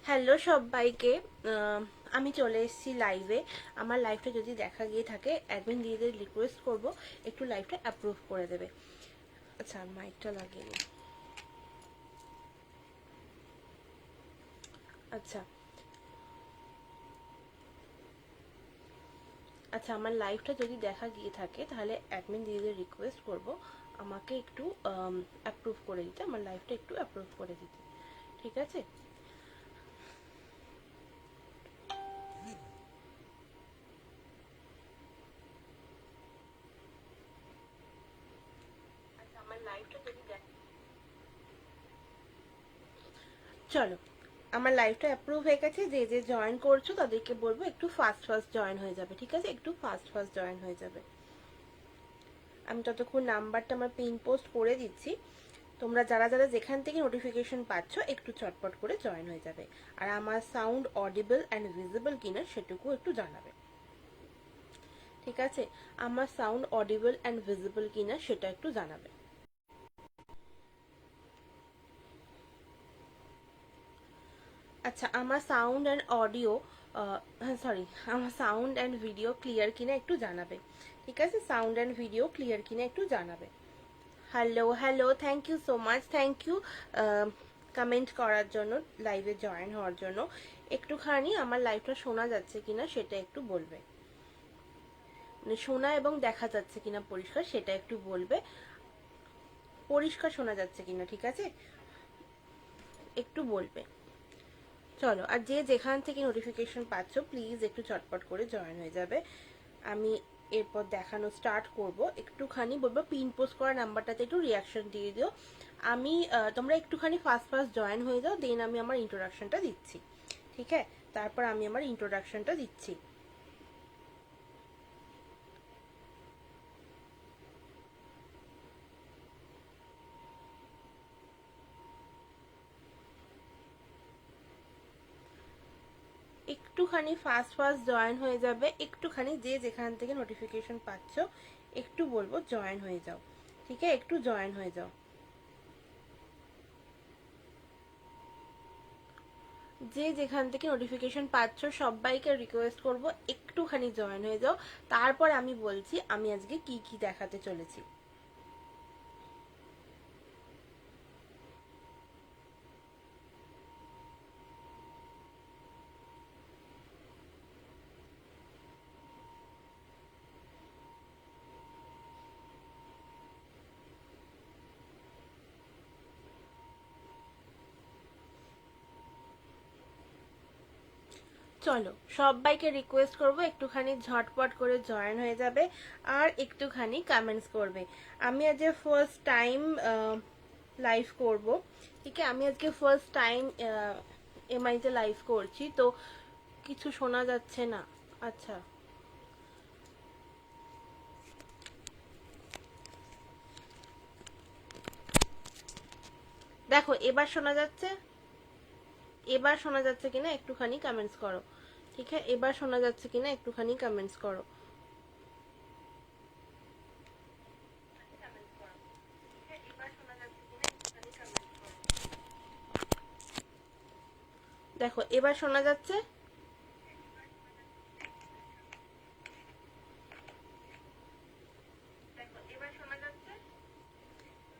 Hello সবাইকে। আমি চলে এসেছি লাইভে। আমার লাইভটা যদি দেখা গিয়ে থাকে অ্যাডমিন দিদিদের রিকোয়েস্ট করব একটু লাইভটা অ্যাপ্রুভ করে দেবে। আচ্ছা, মাইকটা লাগিয়ে নিই। আচ্ছা আচ্ছা, আমার লাইভটা যদি দেখা গিয়ে থাকে তাহলে অ্যাডমিন দিদিদের রিকোয়েস্ট করব আমাকে একটু অ্যাপ্রুভ করে দিতে, আমার লাইভটা একটু অ্যাপ্রুভ করে দিতে। ঠিক আছে? আচ্ছা, আমার লাইভটা যদি চলো, আমার লাইভটা অ্যাপ্রুভ হয়ে গেছে। যে যে জয়েন করছো তাদেরকে বলবো একটু ফাস্ট ফাস্ট জয়েন হয়ে যাবে। ঠিক আছে, একটু ফাস্ট ফাস্ট জয়েন হয়ে যাবে। আমি ততক্ষণ নাম্বারটা আমার পিন পোস্ট করে দিচ্ছি। তোমরা যারা যারা যেখান থেকে নোটিফিকেশন পাচ্ছ একটু চটপট করে জয়েন হয়ে যাবে। আর আমার সাউন্ড অডিবল অ্যান্ড ভিজিবল কিনা সেটুকু একটু জানাবে। ঠিক আছে, আমার সাউন্ড অডিবল অ্যান্ড ভিজিবল কিনা সেটা একটু জানাবে। আচ্ছা, আমার সাউন্ড অ্যান্ড অডিও, সরি, আমার সাউন্ড অ্যান্ড ভিডিও ক্লিয়ার কিনা একটু জানাবে। ঠিক আছে, সাউন্ড অ্যান্ড ভিডিও ক্লিয়ার কিনা একটু জানাবে। Hello hello, thank you so much, thank you comment করার জন্য, লাইভে জয়েন হওয়ার জন্য। একটুখানি আমার লাইভটা শোনা যাচ্ছে কিনা সেটা একটু বলবে, মানে শোনা এবং দেখা যাচ্ছে কিনা পরিষ্কার সেটা একটু বলবে। পরিষ্কার শোনা যাচ্ছে কিনা, ঠিক আছে, একটু বলবে। চলো, আর যে যেখান থেকে নোটিফিকেশন পাচ্ছ প্লিজ একটু চটপট করে জয়েন হয়ে যাবে। আমি এরপর দেখানো স্টার্ট করব। একটুখানি বলবো পিন পোস্ট করা নাম্বারটাতে একটু রিয়াকশন দিয়ে দিও। আমি তোমরা একটুখানি ফাস্ট ফাস্ট জয়েন হয়ে যাও, দেন আমি আমার ইন্ট্রোডাকশনটা দিচ্ছি। ঠিক আছে, তারপর আমি আমার ইন্ট্রোডাকশনটা দিচ্ছি। একটুখানি ফাস্ট ফাস্ট জয়েন হয়ে যাবে। একটুখানি যে যেখান থেকে নোটিফিকেশন পাচ্ছ একটু বলবো জয়েন হয়ে যাও। ঠিক আছে, একটু জয়েন হয়ে যাও। যে যেখান থেকে নোটিফিকেশন পাচ্ছ সবাইকে রিকোয়েস্ট করব একটুখানি জয়েন হয়ে যাও। তারপর আমি বলছি আমি আজকে কি কি দেখাতে চলেছি। চলো, সবাইকে রিকোয়েস্ট করব একটুখানি ঝটপট করে জয়েন হয়ে যাবে আর একটুখানি কমেন্টস করবে। আমি আজ ফার্স্ট টাইম লাইভ করব। ঠিক আছে, আমি আজকে ফার্স্ট টাইম এমআইতে লাইভ করছি, তো কিছু শোনা যাচ্ছে না। আচ্ছা, দেখো এবার শোনা যাচ্ছে। এবার শোনা যাচ্ছে কিনা একটুখানি কমেন্টস করো। ঠিক আছে, এবার শোনা যাচ্ছে কিনা একটুখানি কমেন্টস করো। দেখো এবার শোনা যাচ্ছে।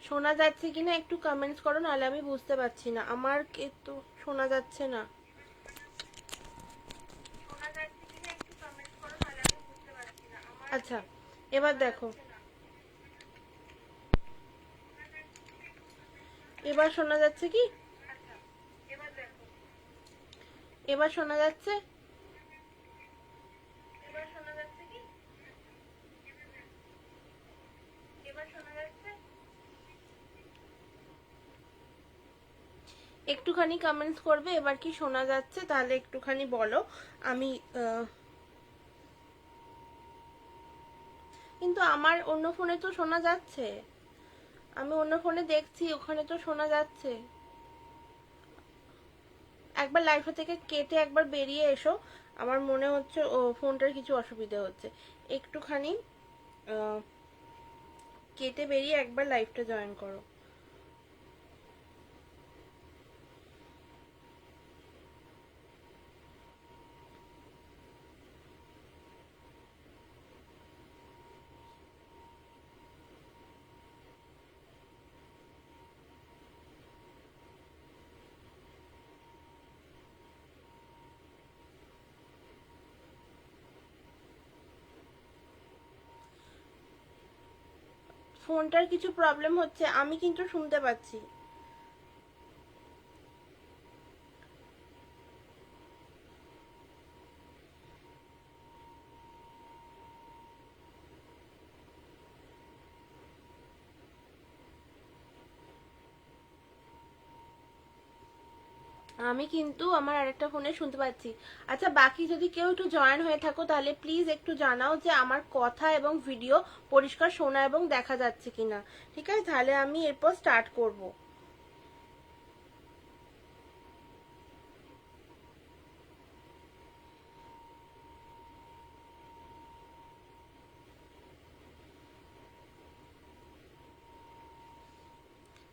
শোনা যাচ্ছে কিনা একটু কমেন্টস করো, নাহলে আমি বুঝতে পারছি না। আমার তো শোনা যাচ্ছে না। আচ্ছা, এবার দেখো, এবার শোনা যাচ্ছে কি? এবার শোনা যাচ্ছে। একটুখানি কমেন্টস করবে এবার কি শোনা যাচ্ছে, তাহলে একটুখানি বলো। আমি কিন্তু আমার অন্য ফোনে তো শোনা যাচ্ছে। আমি অন্য ফোনে দেখছি, ওখানে তো শোনা যাচ্ছে। একবার লাইফ থেকে কেটে একবার বেরিয়ে এসো। আমার মনে হচ্ছে ও ফোনটার কিছু অসুবিধা হচ্ছে। একটুখানি কেটে বেরিয়ে একবার লাইভটা জয়েন করো। ফোনটার কিছু প্রবলেম হচ্ছে, আমি কিন্তু শুনতে পাচ্ছি। আমি কিন্তু আমার আরেকটা ফোনে শুনতে পাচ্ছি। আচ্ছা, বাকি যদি কেউ একটু জয়েন হয়ে থাকো তাহলে প্লিজ একটু জানাও যে আমার কথা এবং ভিডিও পরিষ্কার শোনা এবং দেখা যাচ্ছে কিনা। ঠিক আছে, তাহলে আমি এরপর স্টার্ট করব।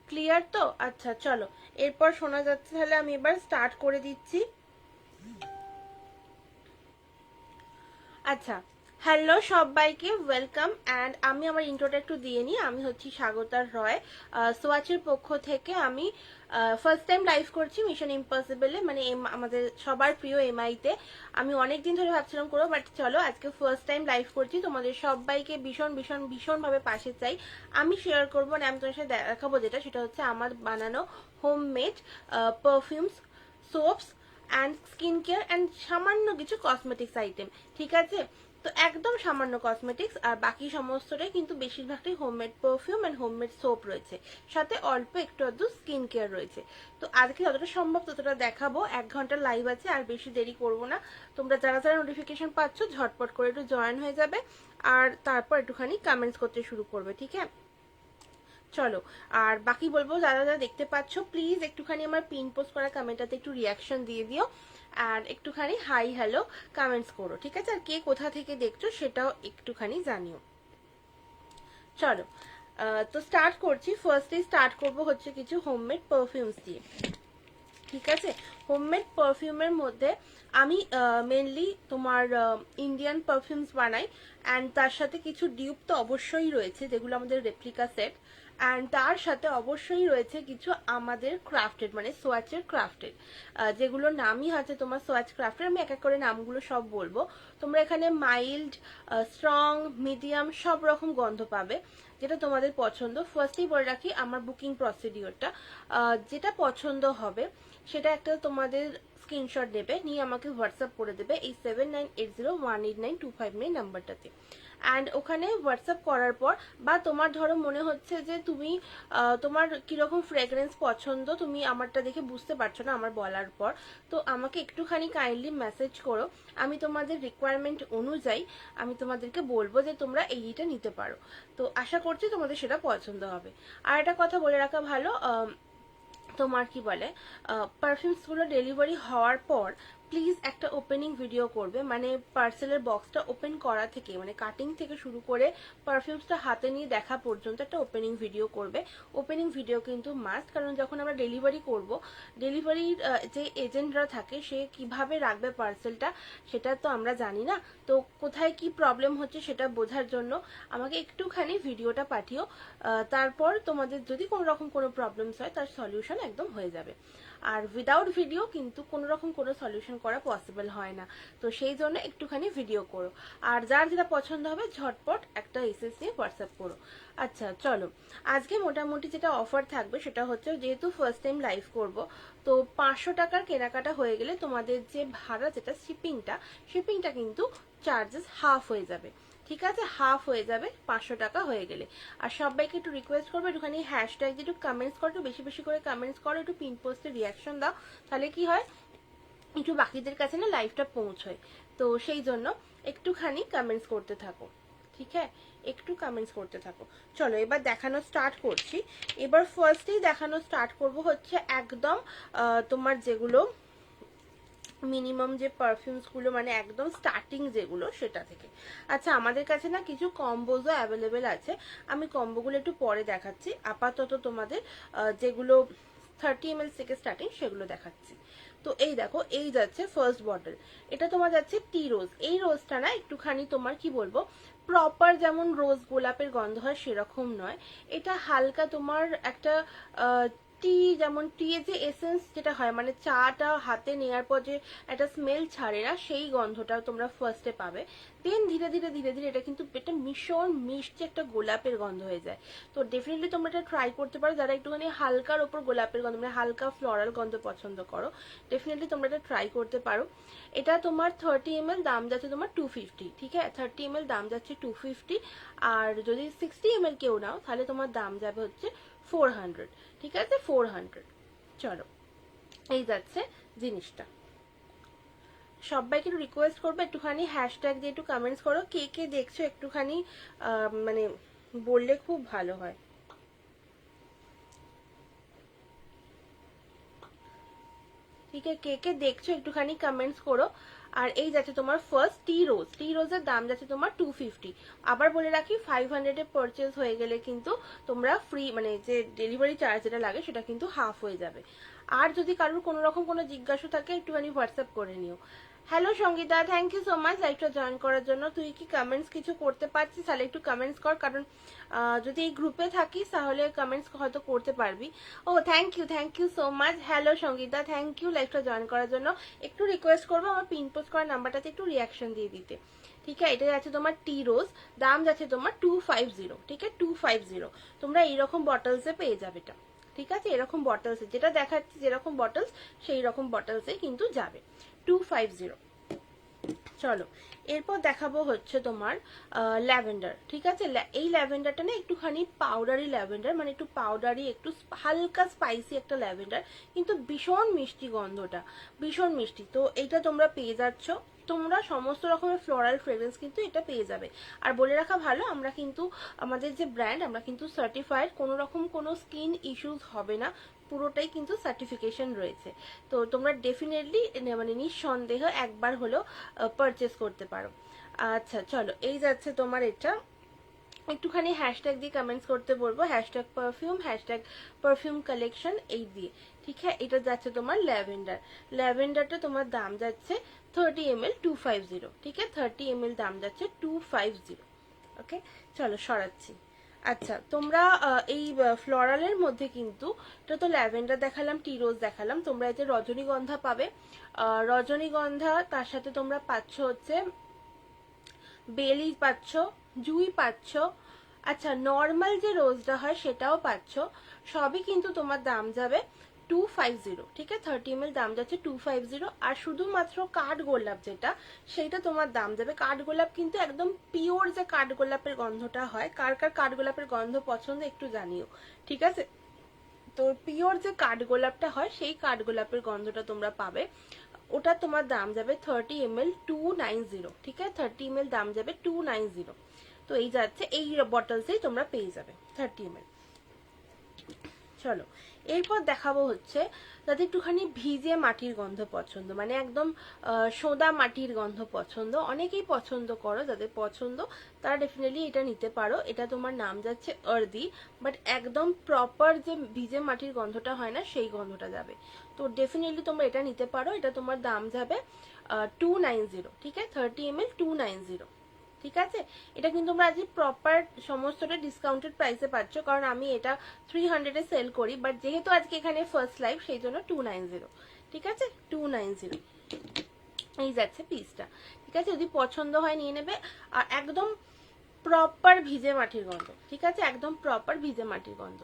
ক্লিয়ার তো? আচ্ছা চলো, এরপর শোনা যাচ্ছে, তাহলে আমি এবার স্টার্ট করে দিচ্ছি। আচ্ছা, হ্যালো সবাইকে, ওয়েলকাম। অ্যান্ড আমি আমার ইন্ট্রোটা একটু দিয়ে নিই। আমি হচ্ছি স্বাগতার রয়, সোয়াচের পক্ষ থেকে। আমি ফার্স্ট টাইম লাইভ করছি মিশন ইম্পসিবলে, মানে আমাদের সবার প্রিয় এমআইতে। আমি অনেক দিন ধরে ভাবছিলাম করবো, বাট চলো আজকে ফার্স্ট টাইম লাইভ করছি। তোমাদের সবাইকে ভীষণ ভীষণ ভীষণভাবে পাশে চাই। আমি শেয়ার করবো, মানে আমি তোমার সাথে দেখাবো যেটা, সেটা হচ্ছে আমার বানানো homemade perfumes, soups and skin care and সামান্য কিছু কসমেটিক্স আইটেম। ঠিক আছে, তো একদম সামান্য কসমেটিক্স, আর বাকি সমস্তটাই কিন্তু বেশিরভাগটাই homemade perfume and homemade soap রয়েছে, সাথে অল্প একটু আধটু স্কিন কেয়ার রয়েছে। তো আজকে যতটা সম্ভব ততটা দেখাবো। 1 ঘন্টা লাইভ আছে, আর বেশি দেরি করব না। তোমরা যারা যারা নোটিফিকেশন পাচ্ছ ঝটপট করে একটু জয়েন হয়ে যাবে, আর তারপর একটুখানি কমেন্টস করতে শুরু করবে। ঠিক আছে, চলো। আর বাকি বলবো, যারা যারা দেখতে পাচ্ছ প্লিজ একটুখানি আমার পিন পোস্ট করা কমেন্টটাতে একটু রিয়াকশন দিয়ে দিও, আর একটুখানি হাই হ্যালো কমেন্টস করো। ঠিক আছে, আর কে কোথা থেকে দেখছো সেটাও একটুখানি জানিও। চলো, তো স্টার্ট করছি। ফার্স্টে স্টার্ট করব হচ্ছে কিছু হোমমেড পারফিউমস দিয়ে। ঠিক আছে, হোমমেড পারফিউমের মধ্যে আমি মেনলি তোমার ইন্ডিয়ান পারফিউমস বানাই, অ্যান্ড তার সাথে কিছু ডিউপ তো অবশ্যই রয়েছে, যেগুলো আমাদের রেপ্লিকা সেট। অ্যান্ড তার সাথে অবশ্যই রয়েছে কিছু আমাদের ক্রাফটেড, মানে সোয়াচের ক্রাফটেড, যেগুলোর নামই আছে তোমার সোয়াচ ক্রাফটেড। আমি এক এক করে নামগুলো সব বলবো। তোমরা এখানে মাইল্ড, স্ট্রং, মিডিয়াম সব রকম গন্ধ পাবে, যেটা তোমাদের পছন্দ। ফার্স্টেই বলে রাখি আমার বুকিং প্রসিডিওরটা, যেটা পছন্দ হবে সেটা একটা তোমাদের স্ক্রিনশট নেবে, নিয়ে আমাকে হোয়াটসঅ্যাপ করে দেবে এই 7980189259 নাম্বারটাতে। অ্যান্ড ওখানে হোয়াটসঅ্যাপ করার পর, বা তোমার ধরো মনে হচ্ছে যে তুমি তোমার কিরকম ফ্রেগরেন্স পছন্দ তুমি আমারটা দেখে বুঝতে পারছো না আমার বলার পর, তো আমাকে একটুখানি কাইন্ডলি মেসেজ করো। আমি তোমাদের রিকোয়ারমেন্ট অনুযায়ী আমি তোমাদেরকে বলবো যে তোমরা এইটা নিতে পারো। তো আশা করছি তোমাদের সেটা পছন্দ হবে। আর একটা কথা বলে রাখা ভালো, তোমার কি বলে, পারফিউমসগুলো ডেলিভারি হওয়ার পর প্লিজ একটা ওপেনিং ভিডিও করবে, মানে পার্সেলের বক্সটা ওপেন করা থেকে, মানে কাটিং থেকে শুরু করে পারফিউমসটা হাতে নিয়ে দেখা পর্যন্ত একটা ওপেনিং ভিডিও করবে। ওপেনিং ভিডিও কিন্তু মাস্ট, কারণ যখন আমরা ডেলিভারি করব, ডেলিভারির যে এজেন্টরা থাকে সে কিভাবে রাখবে পার্সেলটা সেটা তো আমরা জানি না। তো কোথায় কি প্রবলেম হচ্ছে সেটা বোঝার জন্য আমাকে একটুখানি ভিডিওটা পাঠিও। তারপর তোমাদের যদি কোনো রকম কোনো প্রবলেমস হয় তার সলিউশন একদম হয়ে যাবে। আর উইদাউট ভিডিও কিন্তু কোনো রকম কোনো সলিউশন করা পসিবল হয় না, তো সেই জন্য একটুখানি ভিডিও করো। আর যার যেটা পছন্দ হবে ঝটপট একটা এসএস দিয়ে হোয়াটসঅ্যাপ করো। আচ্ছা চলো, আজকে মোটামুটি যেটা অফার থাকবে সেটা হচ্ছে, যেহেতু ফার্স্ট টাইম লাইভ করব, তো 500 টাকার কেনাকাটা হয়ে গেলে তোমাদের যে ভাড়া, যেটা শিপিংটা কিন্তু চার্জেস হাফ হয়ে যাবে। ঠিক আছে, হাফ হয়ে যাবে 500 টাকা হয়ে গেলে। আর সবাইকে একটু রিকোয়েস্ট করবো, একটুখানি হ্যাশট্যাগ দিয়ে একটু কমেন্টস করো, একটু বেশি বেশি করে কমেন্টস করো, একটু পিন পোস্টে রিয়াকশন দাও, তাহলে কি হয় একটু বাকিদের কাছে না লাইভটা পৌঁছয়। তো সেই জন্য একটুখানি কমেন্টস করতে থাকো। ঠিক আছে, একটু কমেন্টস করতে থাকো। চলো এবার দেখানো স্টার্ট করছি। এবার ফার্স্টেই দেখানো স্টার্ট করব হচ্ছে একদম তোমার যেগুলো মিনিমাম যে পারফিউমসগুলো, মানে একদম স্টার্টিং যেগুলো সেটা থেকে। আচ্ছা, আমাদের কাছে না কিছু কম্বোজও অ্যাভেলেবেল আছে, আমি কম্বোগুলো একটু পরে দেখাচ্ছি। আপাতত তোমাদের যেগুলো 30 ml থেকে স্টার্টিং সেগুলো দেখাচ্ছি। তো এই দেখো, এই যাচ্ছে ফার্স্ট বটল, এটা তোমার যাচ্ছে টি রোজ। এই রোজটা না একটুখানি তোমার কি বলবো, প্রপার যেমন রোজ গোলাপের গন্ধ হয় সেরকম নয়, এটা হালকা তোমার একটা টি, যেমন টি এর যে এসেন্স যেটা হয়, মানে চাটা হাতে নেওয়ার পর যে একটা স্মেল ছাড়ে না, সেই গন্ধটা তোমরা ফার্স্টে পাবে। দেন ধীরে ধীরে ধীরে ধীরে এটা কিন্তু একটা ভীষণ মিষ্টি একটা গোলাপের গন্ধ হয়ে যায়। তো ডেফিনেটলি তোমরা এটা ট্রাই করতে পারো, যারা একটুখানি হালকার ওপর গোলাপের গন্ধ মানে হালকা ফ্লোরাল গন্ধ পছন্দ করো, ডেফিনেটলি তোমরা এটা ট্রাই করতে পারো। এটা তোমার 30 ml দাম যাচ্ছে তোমার 250, ঠিক আছে? 30 ml দাম যাচ্ছে 250। আর যদি 60 ml কেউ নাও তাহলে তোমার দাম যাবে হচ্ছে 400, ঠিক আছে? 400। চলো, এই যাচ্ছে জিনিসটা। সবাইকে একটু রিকোয়েস্ট করবো একটুখানি হ্যাশট্যাগ দিয়ে একটু কমেন্টস করো, কে কে দেখছো একটুখানি মানে বললে খুব ভালো হয়। ঠিক আছে, কে কে দেখছো একটুখানি কমেন্টস করো। আর এই যাচ্ছে তোমার ফার্স্ট টি রোজ, টি রোজের দাম যাচ্ছে তোমার 250। আবার বলে রাখি 500 এ পারচেজ হয়ে গেলে কিন্তু তোমরা ফ্রি, মানে যে ডেলিভারি চার্জ যেটা লাগে সেটা কিন্তু হাফ হয়ে যাবে। আর যদি কারোর কোনো রকম কোনো জিজ্ঞাসা থাকে একটুখানি হোয়াটসঅ্যাপ করে নিও। Hello Sangeeta, thank you so much লাইভটা জয়েন করার জন্য। তুই কি কমেন্টস কিছু করতে পারছিস? তাহলে একটু কমেন্টস কর, কারণ যদি এই গ্রুপে থাকিস তাহলে কমেন্টস হয়তো করতে পারবি। ও thank you so much. Hello Sangeeta, thank you লাইভটা জয়েন করার জন্য। একটু রিকোয়েস্ট করবো আমার পিন পোস্ট করা নাম্বারটাতে একটু রিয়াকশন দিয়ে দিতে, ঠিক আছে? এটা যাচ্ছে তোমার টি রোজ, দাম যাচ্ছে তোমার 250, ঠিক আছে? 250। তোমরা এইরকম বটলসে পেয়ে যাবে এটা, ঠিক আছে? এরকম বটলসে যেটা দেখাচ্ছি যেরকম বটলস সেই রকম বটলসে কিন্তু যাবে 250। চলো, এরপর দেখাবো হচ্ছে তোমার ল্যাভেন্ডার, ঠিক আছে? এই ল্যাভেন্ডারটা না একটুখানি পাউডারি ল্যাভেন্ডার, মানে একটু পাউডারি একটু হালকা স্পাইসি একটা ল্যাভেন্ডার, কিন্তু ভীষণ মিষ্টি গন্ধটা, ভীষণ মিষ্টি। তো এইটা তোমরা পেয়ে যাচ্ছ, তোমরা সমস্ত রকমের ফ্লোরাল ফ্রেগ্রেন্স কিন্তু এটা পেয়ে যাবে। আর বলে রাখা ভালো, আমরা কিন্তু আমাদের যে ব্র্যান্ড আমরা কিন্তু সার্টিফাইড, কোনো রকম কোনো স্কিন ইস্যুস হবে না, পুরোটাই কিন্তু সার্টিফিকেশন রয়েছে। তো তোমরা ডেফিনেটলি মানে নিঃসন্দেহ একবার হলেও পারচেস করতে পারো। আচ্ছা চলো, এই যাচ্ছে তোমার এটা। একটুখানি হ্যাশট্যাগ দিয়ে কমেন্টস করতে বলবো, hashtag perfume, hashtag perfume collection, এই দিয়ে, ঠিক আছে? এটা যাচ্ছে তোমার ল্যাভেন্ডার। ল্যাভেন্ডারটা তোমার দাম যাচ্ছে 30 ml 250, ঠিক আছে? 30 ml দাম যাচ্ছে 250। ওকে, চলো সরাচ্ছি। আচ্ছা, তোমরা এই ফ্লোরালের মধ্যে কিন্তু, এটা তো ল্যাভেন্ডার দেখালাম, টি রোজ দেখালাম, তোমরা এতে রজনীগন্ধা পাবে। রজনীগন্ধা, তার সাথে তোমরা পাচ্ছ হচ্ছে বেলি পাচ্ছ, জুই পাচ্ছ। আচ্ছা, নর্মাল যে রোজটা হয় সেটাও পাচ্ছ। সবই কিন্তু তোমার দাম যাবে 250, ঠিক আছে? 30 ml দাম যাচ্ছে 250। আর শুধুমাত্র কাঠ গোলাপ যেটা, সেইটা তোমার দাম যাবে, কাঠ গোলাপ কিন্তু একদম পিওর যে কাঠ গোলাপের গন্ধটা হয়, কার কার কাঠ গোলাপের গন্ধ পছন্দ একটু জানিও, ঠিক আছে? তো পিওর যে কাঠ গোলাপটা হয় সেই কাঠ গোলাপের গন্ধটা তোমরা পাবে। ওটা তোমার দাম যাবে 30 ml 290, ঠিক আছে? 30 ml দাম যাবে 290। তো এই যাচ্ছে, এই বটলসেই তোমরা পেয়ে যাবে 30 ml। চলো, এরপর দেখাবো হচ্ছে যাদের একটুখানি ভিজে মাটির গন্ধ পছন্দ, মানে একদম সোঁদা মাটির গন্ধ পছন্দ, অনেকেই পছন্দ করো, যাদের পছন্দ তারা ডেফিনেটলি এটা নিতে পারো। এটা তোমার নাম যাচ্ছে আরদি, বাট একদম প্রপার যে ভিজে মাটির গন্ধটা হয় না সেই গন্ধটা যাবে। তো ডেফিনেটলি তোমরা এটা নিতে পারো। এটা তোমার দাম যাবে 290, ঠিক আছে? 30 ml 290, ঠিক আছে? এটা কিন্তু তোমরা আজকে প্রপার সমস্তটা ডিসকাউন্টেড প্রাইসে পাচ্ছ, কারণ আমি এটা 300 এ সেল করি, বাট যেহেতু আজকে এখানে ফার্স্ট লাইভ সেই জন্য 290, ঠিক আছে? 290 এই যাচ্ছে পিসটা, ঠিক আছে? যদি পছন্দ হয় নিয়ে নেবে। আর একদম প্রপার ভিজে মাটির গন্ধ, ঠিক আছে? একদম প্রপার ভিজে মাটির গন্ধ।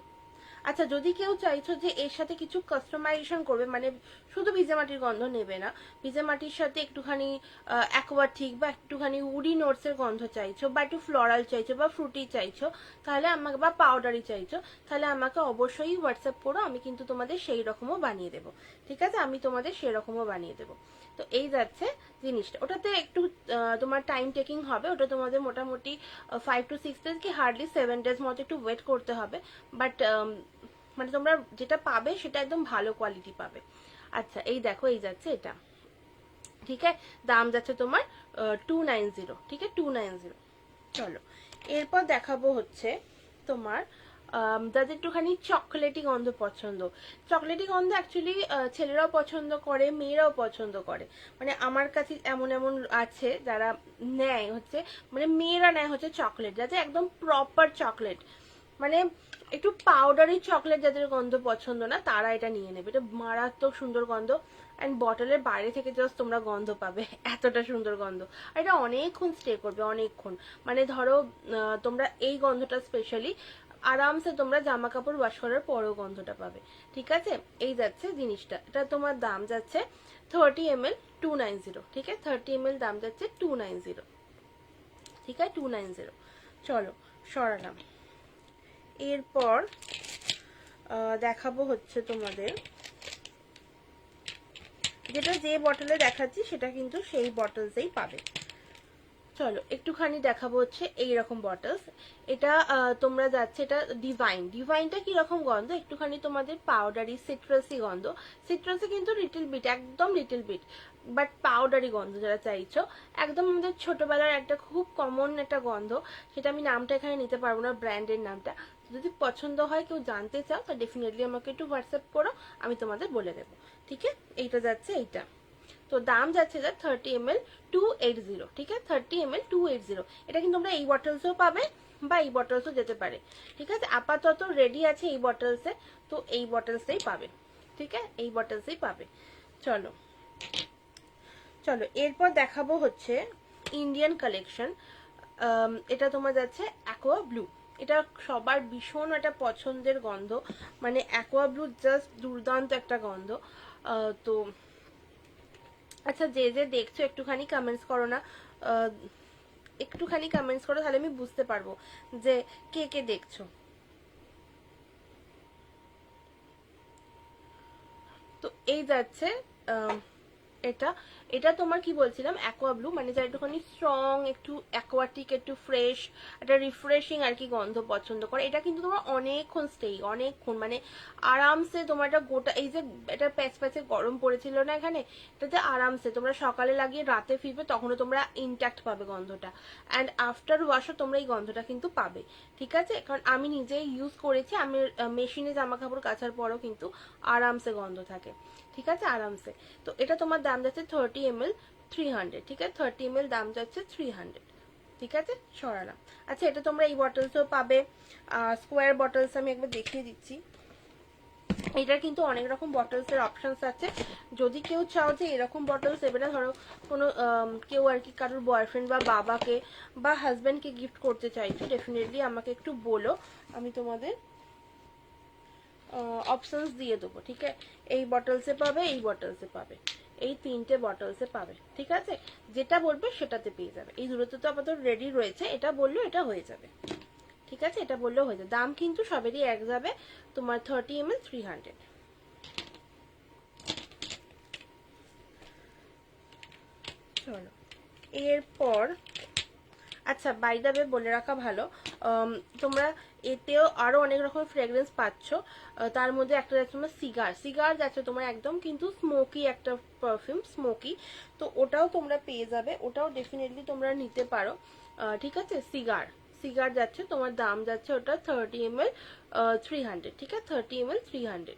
আচ্ছা, যদি কেউ চাইছো যে এর সাথে কিছু কাস্টমাইজেশন করবে, মানে শুধু ভিজে মাটির গন্ধ নেবে না, ভিজে মাটির সাথে একটুখানি অ্যাকোয়াটিক বা একটুখানি উডি নোটস এর গন্ধ চাইছো, বা একটু ফ্লোরাল চাইছো, বা ফ্রুটি চাইছো, তাহলে আমাকে, বা পাউডারি চাইছো, তাহলে আমাকে অবশ্যই হোয়াটসঅ্যাপ করো, আমি কিন্তু তোমাদের সেই রকমও বানিয়ে দেবো, ঠিক আছে? আমি তোমাদের সেই রকমও বানিয়ে দেবো। তো এই যাচ্ছে জিনিসটা। ওটাতে একটু তোমার টাইম টেকিং হবে, ওটা তোমাদের মোটামুটি 5 to 6 days কি হার্ডলি 7 days মতো একটু ওয়েট করতে হবে, বাট মানে তোমরা যেটা পাবে সেটা একদম ভালো কোয়ালিটি পাবে। আচ্ছা, এই দেখো, এই যাচ্ছে এটা, ঠিক আছে? দাম যাচ্ছে তোমার 290, ঠিক আছে? 290। চলো, এরপর দেখাবো হচ্ছে তোমার যাদের একটুখানি চকলেটি গন্ধ পছন্দ। চকলেটি গন্ধ অ্যাকচুয়ালি ছেলেরাও পছন্দ করে, মেয়েরাও পছন্দ করে। মানে আমার কাছে এমন এমন আছে যারা নেয় হচ্ছে, মানে মেয়েরা নেয় হচ্ছে চকলেট, যাতে একদম প্রপার চকলেট, মানে একটু পাউডারি চকলেট যাদের গন্ধ পছন্দ না তারা এটা নিয়ে নেবে। এটা মারাত্মক সুন্দর গন্ধ, অ্যান্ড বটলের বাইরে থেকে জাস্ট তোমরা গন্ধ পাবে, এতটা সুন্দর গন্ধ। আর এটা অনেকক্ষণ স্টে করবে, অনেকক্ষণ। মানে ধরো তোমরা এই গন্ধটা স্পেশালি আরামসে তোমরা জামা কাপড় ওয়াশ করার পরেও গন্ধটা পাবে। ঠিক আছে, এই যাচ্ছে জিনিসটা। এটা তোমার দাম যাচ্ছে 30 ml 290। ঠিক আছে, 30 ml দাম যাচ্ছে 290। ঠিক আছে, 290। চলো সরালাম। এরপর দেখাবো হচ্ছে তোমাদের, যেটা যে বটলে দেখাচ্ছি সেটা কিন্তু সেই বটলসেই পাবে। চলো একটুখানি দেখাবো হচ্ছে এইরকম বটলস। এটা তোমরা যাচ্ছে, এটা ডিভাইনটা কিরকম গন্ধ, একটুখানি তোমাদের পাউডারি সিট্রাসি গন্ধ। সিট্রাসি কিন্তু লিটল বিট, একদম লিটল বিট, বাট পাউডারি গন্ধ যারা চাইছো। একদম আমাদের ছোটবেলার একটা খুব কমন একটা গন্ধ, সেটা আমি নামটা এখানে নিতে পারবো না, ব্র্যান্ডের নামটা। যদি পছন্দ হয়, কেউ জানতে চাও, তা ডেফিনেটলি আমাকে একটু হোয়াটসঅ্যাপ করো, আমি তোমাদের বলে দেবো। ঠিক আছে, এইটা যাচ্ছে এইটা। তো দাম যাচ্ছে যা 30 ml 280। ঠিক আছে, 30 ml 280। এটা কিন্তু তোমরা এই বটলসও পাবে বা এই বটলসও যেতে পারে। ঠিক আছে, আপাতত রেডি আছে এই বটলসে, তো এই বটলসেই পাবে। ঠিক আছে, এই বটলসেই পাবে। চলো চলো এরপর দেখাবো হচ্ছে ইন্ডিয়ান কালেকশন। এটা তোমার যাচ্ছে অ্যাকোয়া ব্লু। এটা সবার ভীষণ একটা পছন্দের গন্ধ, মানে অ্যাকোয়া ব্লু জাস্ট দুর্দান্ত একটা গন্ধ। তো আচ্ছা, যে যে দেখছো একটুখানি কমেন্টস করো না, একটুখানি কমেন্টস করো, তাহলে আমি বুঝতে পারবো যে কে কে দেখছো। তো এই যাচ্ছে এটা। এটা তোমার কি বলছিলাম, অ্যাকোয়া ব্লু, মানে যারা একটুখানি স্ট্রং, একটু অ্যাকোয়াটিক, একটু ফ্রেশ, একটা রিফ্রেশিং আর কি গন্ধ পছন্দ করে। এটা কিন্তু তোমার অনেকক্ষণ স্টে, অনেকক্ষণ, মানে আরামসে তোমার এটা গোটা, এই যে এটা প্যাচ প্যাচে গরম পড়েছিল না এখানে, এটাতে আরামসে তোমরা সকালে লাগিয়ে রাতে ফিরবে, তখনও তোমরা ইনট্যাক্ট পাবে গন্ধটা। অ্যান্ড আফটার ওয়াশও তোমরা এই গন্ধটা কিন্তু পাবে। ঠিক আছে, কারণ আমি নিজেই ইউজ করেছি, আমি মেশিনে জামা কাপড় কাচার পরও কিন্তু আরামসে গন্ধ থাকে। ঠিক আছে, আরামসে। তো এটা তোমার দাম যাচ্ছে 30 ml 300। ঠিক আছে, 30 ml দাম যাচ্ছে 300। ঠিক আছে, সরালাম। আচ্ছা, এটা তোমরা এই বটলসও পাবে, স্কোয়ার বটলস আমি একবার দেখিয়ে দিচ্ছি। এটার কিন্তু অনেক রকম বটলস এর অপশনস আছে। যদি কেউ চাও যে এরকম বটলস দেবে না, ধরো কোনো কেউ আর কি কারোর বয়ফ্রেন্ড বা বাবাকে বা হাজব্যান্ডকে গিফট করতে চাইছো, ডেফিনেটলি আমাকে একটু বলো, আমি তোমাদের অপশনস দিয়ে দেবো। ঠিক আছে, এই বটলসে পাবে, এই বটলসে পাবে, এই তিনটে বটলসে পাবে। ঠিক আছে, যেটা বলবে সেটাতে পেয়ে যাবে। এই দুটোতে তো আপাতত রেডি রয়েছে, এটা বললেও এটা হয়ে যাবে। ঠিক আছে, এটা বললেও হয়ে যাবে। দাম কিন্তু সবেরই এক যাবে, তোমার 30 ml 300। চলো এরপর, আচ্ছা বাই দ্য ওয়ে বলে রাখা ভালো, তোমরা এতেও আরো অনেক রকম ফ্রেগ্রেন্স পাচ্ছ। তার মধ্যে একটা যাচ্ছে তোমার সিগার যাচ্ছে তোমার একদম কিন্তু স্মোকি একটা পারফিউম, স্মোকি। তো ওটাও তোমরা পেয়ে যাবে, ওটাও ডেফিনেটলি তোমরা নিতে পারো। ঠিক আছে, সিগার যাচ্ছে তোমার দাম যাচ্ছে ওটা 30 ml 300। ঠিক আছে, 30 ml 300।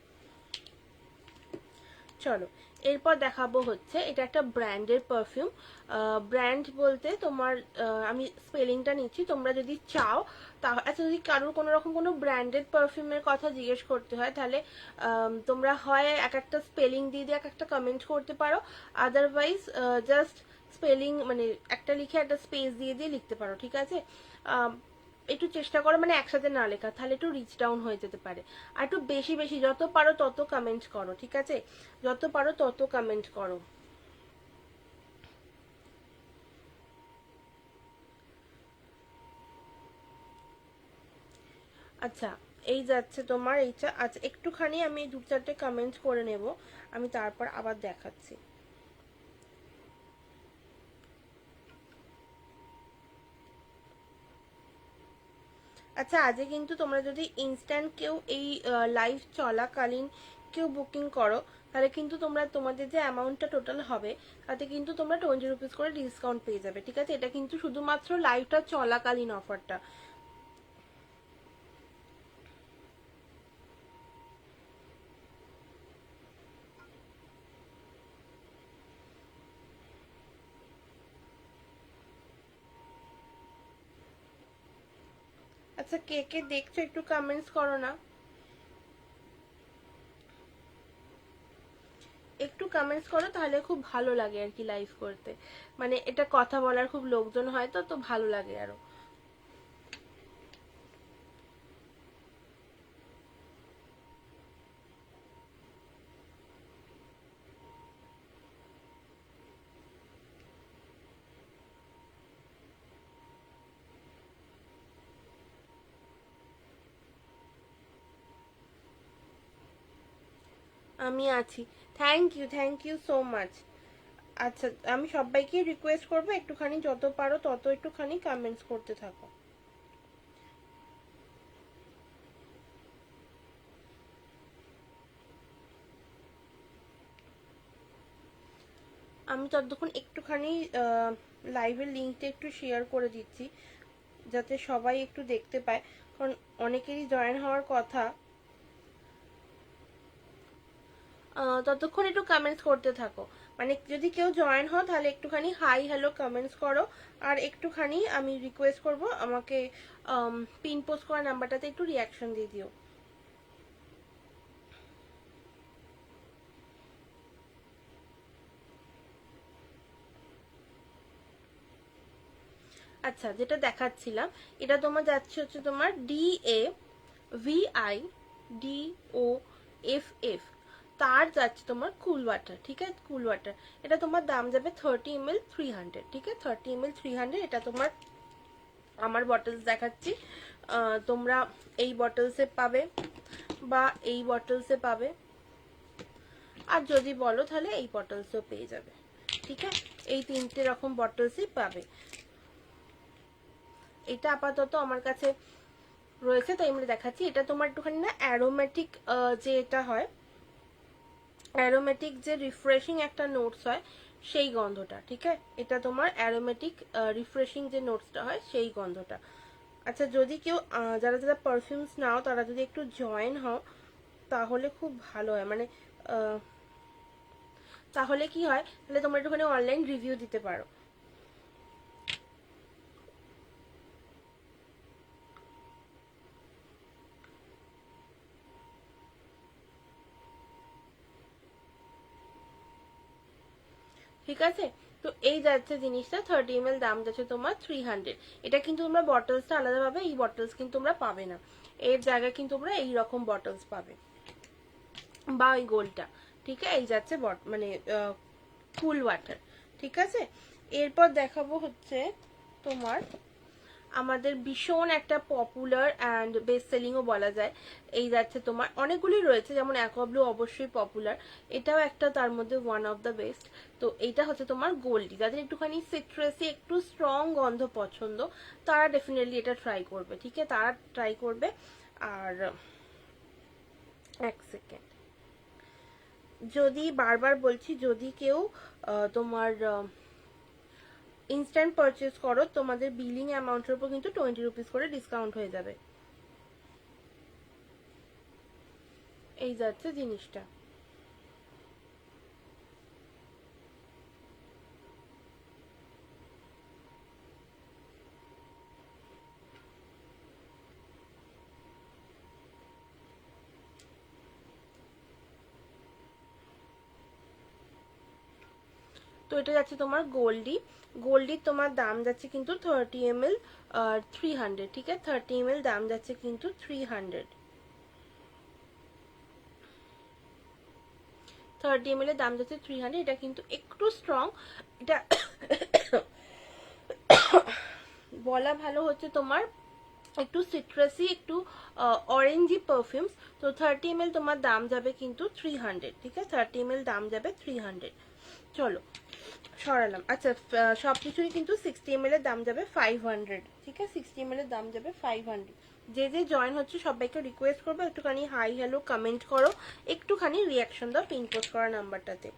চলো এরপর দেখাবো হচ্ছে, এটা একটা ব্র্যান্ডের পারফিউম। ব্র্যান্ড বলতে তোমার আমি স্পেলিংটা নিচ্ছি, তোমরা যদি চাও তা, আচ্ছা যদি কারোর কোনো রকম কোনো ব্র্যান্ডেড পারফিউমের কথা জিজ্ঞেস করতে হয়, তাহলে তোমরা হয় এক একটা স্পেলিং দিয়ে দিয়ে এক একটা কমেন্ট করতে পারো, আদারওয়াইজ জাস্ট স্পেলিং মানে একটা লিখে একটা স্পেস দিয়ে দিয়ে লিখতে পারো। ঠিক আছে, একটু চেষ্টা করো মানে একসাথে না লেখা, তাহলে একটু রিচ ডাউন হয়ে যেতে পারে। আর একটু বেশি বেশি যত পারো তত কমেন্ট করো। ঠিক আছে, যত পারো তত কমেন্ট করো। আচ্ছা, এই যাচ্ছে তোমার এইটা। আচ্ছা একটুখানি আমি দু চারটে কমেন্ট করে নেব, আমি তারপর আবার দেখাচ্ছি। আচ্ছা, আজকে কিন্তু তোমরা যদি ইনস্ট্যান্ট কেউ এই লাইভ চলাকালীন কেউ বুকিং করো, তাহলে কিন্তু তোমরা তোমাদের যে অ্যামাউন্টটা টোটাল হবে তাতে কিন্তু তোমরা 20 রুপিস করে ডিসকাউন্ট পেয়ে যাবে। ঠিক আছে, এটা কিন্তু শুধুমাত্র লাইভটা চলাকালীন অফারটা। আচ্ছা কে কে দেখছো একটু কমেন্টস করো না, একটু কমেন্টস করো, তাহলে খুব ভালো লাগে আর কি লাইভ করতে। মানে এটা কথা বলার খুব লোকজন হয় তো, তো ভালো লাগে আরো। আমি আছি। Thank you so much. আচ্ছা, আমি সবাইকে রিকোয়েস্ট করবো একটুখানি যত পারো তত একটুখানি কমেন্টস করতে থাকো। আমি ততক্ষণ একটুখানি লাইভের লিঙ্কটা একটু শেয়ার করে দিচ্ছি, যাতে সবাই একটু দেখতে পায়, কারণ অনেকেরই জয়েন হওয়ার কথা। ততক্ষণ একটু কমেন্টস করতে থাকো, মানে যদি কেউ জয়েন হও তাহলে একটুখানি হাই হ্যালো কমেন্টস করো। আর একটুখানি আমি রিকোয়েস্ট করব আমাকে পিন পোস্ট করা নাম্বারটাতে একটু রিয়াকশন দিয়ে দিও। আচ্ছা, যেটা দেখাচ্ছিলাম এটা তোমার যাচ্ছে হচ্ছে তোমার DAVIDOFF, তার যাচ্ছে তোমার কুল ওয়াটার, ঠিক আছে, কুল ওয়াটার। এটা তোমার দাম যাবে 30 ml 300, ঠিক আছে, 30 ml 300। এটা তোমার আমার বটলস দেখাচ্ছি, তোমরা এই বটলসে পাবে বা এই বটলসে পাবে, আর যদি বলো তাহলে এই বটলসও পেয়ে যাবে, ঠিক আছে, এই তিনটে রকম বটলসই পাবে। এটা আপাতত আমার কাছে রয়েছে তাই আমরা দেখাচ্ছি। এটা তোমার একটুখানি না অ্যারোমেটিক, যে এটা হয় অ্যারোমেটিক, যে রিফ্রেশিং একটা নোটস হয় সেই গন্ধটা, ঠিক আছে, এটা তোমার অ্যারোমেটিক রিফ্রেশিং যে নোটসটা হয় সেই গন্ধটা। আচ্ছা, যদি কেউ যারা যারা পারফিউমস নাও তারা যদি একটু জয়েন হও তাহলে খুব ভালো হয়, মানে তাহলে কি হয়, তাহলে তোমরা একটুখানি অনলাইন রিভিউ দিতে পারো। ঠিক আছে, তো এই যাচ্ছে জিনিসটা 30 ml, দাম যাচ্ছে তোমার 300। এটা কিন্তু তোমরা বটলসটা আলাদা পাবে, এই বটলস কিন্তু তোমরা পাবে না, এর জায়গায় কিন্তু তোমরা এইরকম বটলস পাবে বা ওই গোলটা, ঠিক আছে, এই যাচ্ছে মানে কুল ওয়াটার, ঠিক আছে। এরপর দেখাবো হচ্ছে তোমার আমাদের ভীষণ একটা পপুলার অ্যান্ড বেস্ট সেলিংও বলা যায়, এই যাচ্ছে তোমার অনেকগুলি রয়েছে, যেমন অ্যাকোয়াব্লু অবশ্যই পপুলার, এটাও একটা তার মধ্যে ওয়ান অফ দ্য বেস্ট। তো এইটা হচ্ছে তোমার গোল্ডি, যাদের একটুখানি সিট্রাসি একটু স্ট্রং গন্ধ পছন্দ তারা ডেফিনেটলি এটা ট্রাই করবে, ঠিক আছে, তারা ট্রাই করবে। আর এক সেকেন্ড, যদি বারবার বলছি, যদি কেউ তোমার ইনস্ট্যান্ট পারচেস করো তোমাদের বিলিং অ্যামাউন্টের উপর কিন্তু 20 রুপিস করে ডিসকাউন্ট হয়ে যাবে, এই যাচ্ছে জিনিসটা। তো এটা যাচ্ছে তোমার গোল্ডি, গোল্ডির তোমার দাম যাচ্ছে কিন্তু 30 ml 300, ঠিক আছে, 30 ml দাম যাচ্ছে কিন্তু 300, 30 ml এর দাম যাচ্ছে 300। এটা কিন্তু একটু স্ট্রং, এটা বলা ভালো হচ্ছে তোমার একটু সিট্রাসি একটু অরেঞ্জি পারফিউমস। তো 30 ml তোমার দাম যাবে কিন্তু 300, ঠিক আছে, 30 ml দাম যাবে 300। চলো সরালাম। আচ্ছা, সব কিছুই কিন্তু 60 ml এর দাম যাবে 500, ঠিক আছে, 60 ml এর দাম যাবে 500। যে যে জয়েন হচ্ছে সবাইকে রিকোয়েস্ট করবো একটুখানি হাই হ্যালো কমেন্ট করো, একটুখানি রিয়াকশন দাও পিন পোস্ট করা নাম্বারটাতে।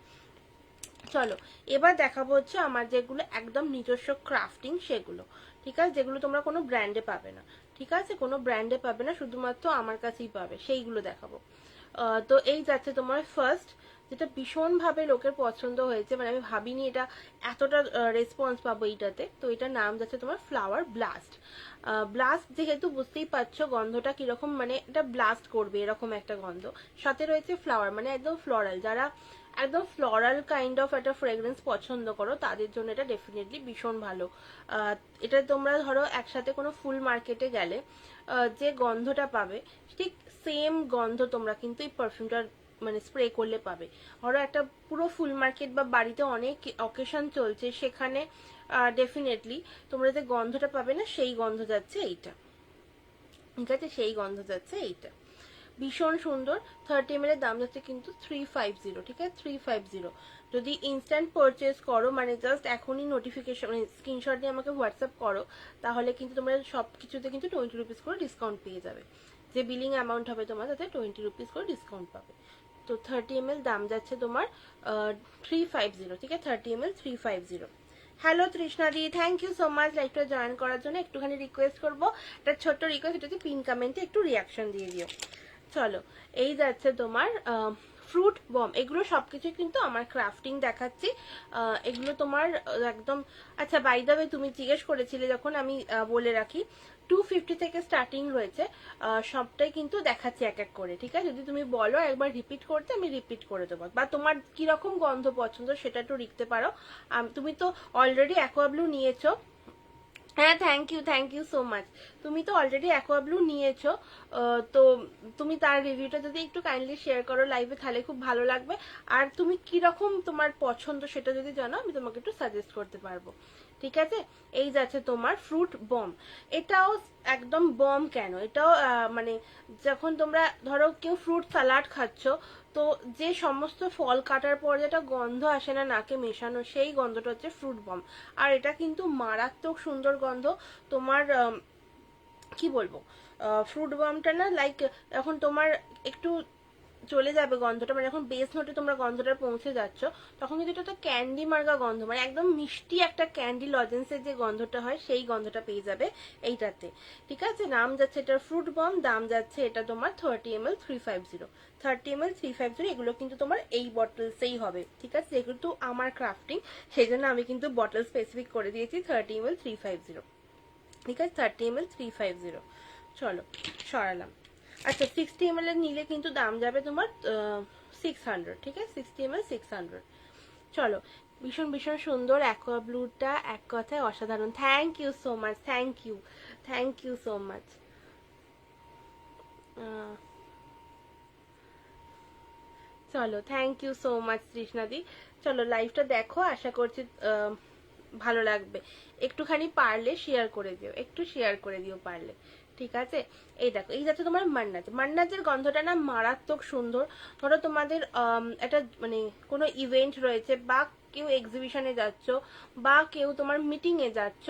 চলো এবার দেখাবো হচ্ছে আমার যেগুলো একদম নিজস্ব ক্রাফটিং সেগুলো, ঠিক আছে, যেগুলো তোমরা কোনো ব্র্যান্ডে পাবে না, ঠিক আছে, কোনো ব্র্যান্ডে পাবে না, শুধুমাত্র আমার কাছেই পাবে, সেইগুলো দেখাবো। তো এই যাচ্ছে তোমার ফার্স্ট যেটা ভীষণভাবে লোকের পছন্দ হয়েছে, মানে আমি ভাবিনি এটা এতটা রেসপন্স পাবো এইটাতে। তো এটার নাম যাচ্ছে তোমার ফ্লাওয়ার ব্লাস্ট। ব্লাস্ট যেহেতু বুঝতেই পারছো গন্ধটা কিরকম, মানে এটা ব্লাস্ট করবে এরকম একটা গন্ধ। সাথে রয়েছে ফ্লাওয়ার, মানে একদম ফ্লোরাল, যারা একদম ফ্লোরাল কাইন্ড অফ একটা ফ্রেগ্রেন্স পছন্দ করো তাদের জন্য এটা ডেফিনেটলি ভীষণ ভালো। এটা তোমরা ধরো একসাথে কোনো ফুল মার্কেটে গেলে যে গন্ধটা পাবে ঠিক সেম গন্ধ তোমরা কিন্তু এই পারফিউমটার মানে স্প্রে করলে পাবে। ধরো একটা পুরো ফুল মার্কেট বা বাড়িতে অনেক অকেশন চলছে, সেখানে ডেফিনেটলি তোমরা যে গন্ধটা পাবে না সেই গন্ধ যাচ্ছে এইটা, ঠিক আছে, সেই গন্ধ যাচ্ছে এইটা। ভীষণ সুন্দর। 30 ml এর দাম যাচ্ছে কিন্তু 350, ঠিক আছে, 350। যদি ইনস্ট্যান্ট পারচেস করো, মানে জাস্ট এখনই নোটিফিকেশন মানে স্ক্রিনশট দিয়ে আমাকে হোয়াটসঅ্যাপ করো, তাহলে কিন্তু তোমরা সব কিছুতে কিন্তু 20 রুপিস করে ডিসকাউন্ট পেয়ে যাবে। যে বিলিং অ্যামাউন্ট হবে তোমার তাতে 20 রুপিস করে ডিসকাউন্ট পাবে। তো 30 ml দাম যাচ্ছে তোমার 350, ঠিক আছে, 30 ml 350। হ্যালো তৃষ্ণাদি, থ্যাংক ইউ সো মাচ লাইভটা জয়েন করার জন্য। একটুখানি রিকোয়েস্ট করবো, একটা ছোট্ট রিকোয়েস্ট, এটা হচ্ছে পিন কমেন্টে একটু রিয়াকশন দিয়ে দিও। চলো, এই যাচ্ছে তোমার ফ্রুট বম। এগুলো সবকিছু কিন্তু আমার ক্রাফটিং দেখাচ্ছি। এগুলো তোমার একদম, আচ্ছা বাই দ্য ওয়ে তুমি জিজ্ঞেস করেছিলে যখন, আমি বলে রাখি 250 থেকে স্টার্টিং রয়েছে। সবটাই কিন্তু দেখাচ্ছি এক এক করে, ঠিক আছে। যদি তুমি বলো একবার রিপিট করতে আমি রিপিট করে দেবো, বা তোমার কিরকম গন্ধ পছন্দ সেটা একটু লিখতে পারো। তুমি তো অলরেডি অ্যাকোয়া ব্লু নিয়েছো। হ্যাঁ, থ্যাংক ইউ সো মাচ। তুমি তো অলরেডি অ্যাকোয়া ব্লু নিয়েছো, তো তুমি তার রিভিউটা যদি একটু কাইন্ডলি শেয়ার করো লাইভে তাহলে খুব ভালো লাগবে। আর তুমি কিরকম তোমার পছন্দ সেটা যদি জানো আমি তোমাকে একটু সাজেস্ট করতে পারবো, ঠিক আছে। এই যাচ্ছে তোমার ফ্রুট বম। এটাও একদম বম কেন, এটাও মানে যখন তোমরা ধরো কেউ ফ্রুট সালাড খাচ্ছ, তো যে সমস্ত ফল কাটার পর যেটা গন্ধ আসে না নাকে মেশানো, সেই গন্ধটা হচ্ছে ফ্রুট বম। আর এটা কিন্তু মারাত্মক সুন্দর গন্ধ। তোমার কি বলবো, ফ্রুট বমটা না লাইক এখন তোমার একটু চলে যাবে গন্ধটা, মানে যখন বেস নোটে তোমরা গন্ধটা পৌঁছে যাচ্ছ তখন কিন্তু এটা তো ক্যান্ডি মার্গা গন্ধ, মানে একদম মিষ্টি একটা ক্যান্ডি লজেন্সের যে গন্ধটা হয় সেই গন্ধটা পেয়ে যাবে এইটাতে, ঠিক আছে। নাম যাচ্ছে এটার ফ্রুট বম, দাম যাচ্ছে এটা তোমার 30 ml 350। 30 ml 350, এগুলো কিন্তু তোমার এই বটলসেই হবে, ঠিক আছে। যেহেতু আমার ক্রাফটিং সেই জন্য আমি কিন্তু বটল স্পেসিফিক করে দিয়েছি 30 ml 350, ঠিক আছে, 30 ml 350। চলো সরালাম। আচ্ছা 60 ml এর নিলে কিন্তু দাম যাবে তোমার 600, ঠিক আছে, 60 ml 600। চলো, ভীষণ ভীষণ সুন্দর অ্যাকোয়া ব্লুটা এক কথায় অসাধারণ। Thank you so much, thank you so much. চলো, থ্যাংক ইউ সো মাচ তৃষ্ণাদি। চলো লাইভটা দেখো, আশা করছি ভালো লাগবে। একটুখানি পারলে শেয়ার করে দিও, একটু শেয়ার করে দিও পারলে, ঠিক আছে। এই দেখো, এই যাচ্ছে তোমার মান্নাজ। মান্নাজের গন্ধটা না মারাত্মক সুন্দর। ধরো তোমাদের একটা মানে কোনো ইভেন্ট রয়েছে, বা কেউ এক্সিবিশনে যাচ্ছ, বা কেউ তোমার মিটিং এ যাচ্ছ,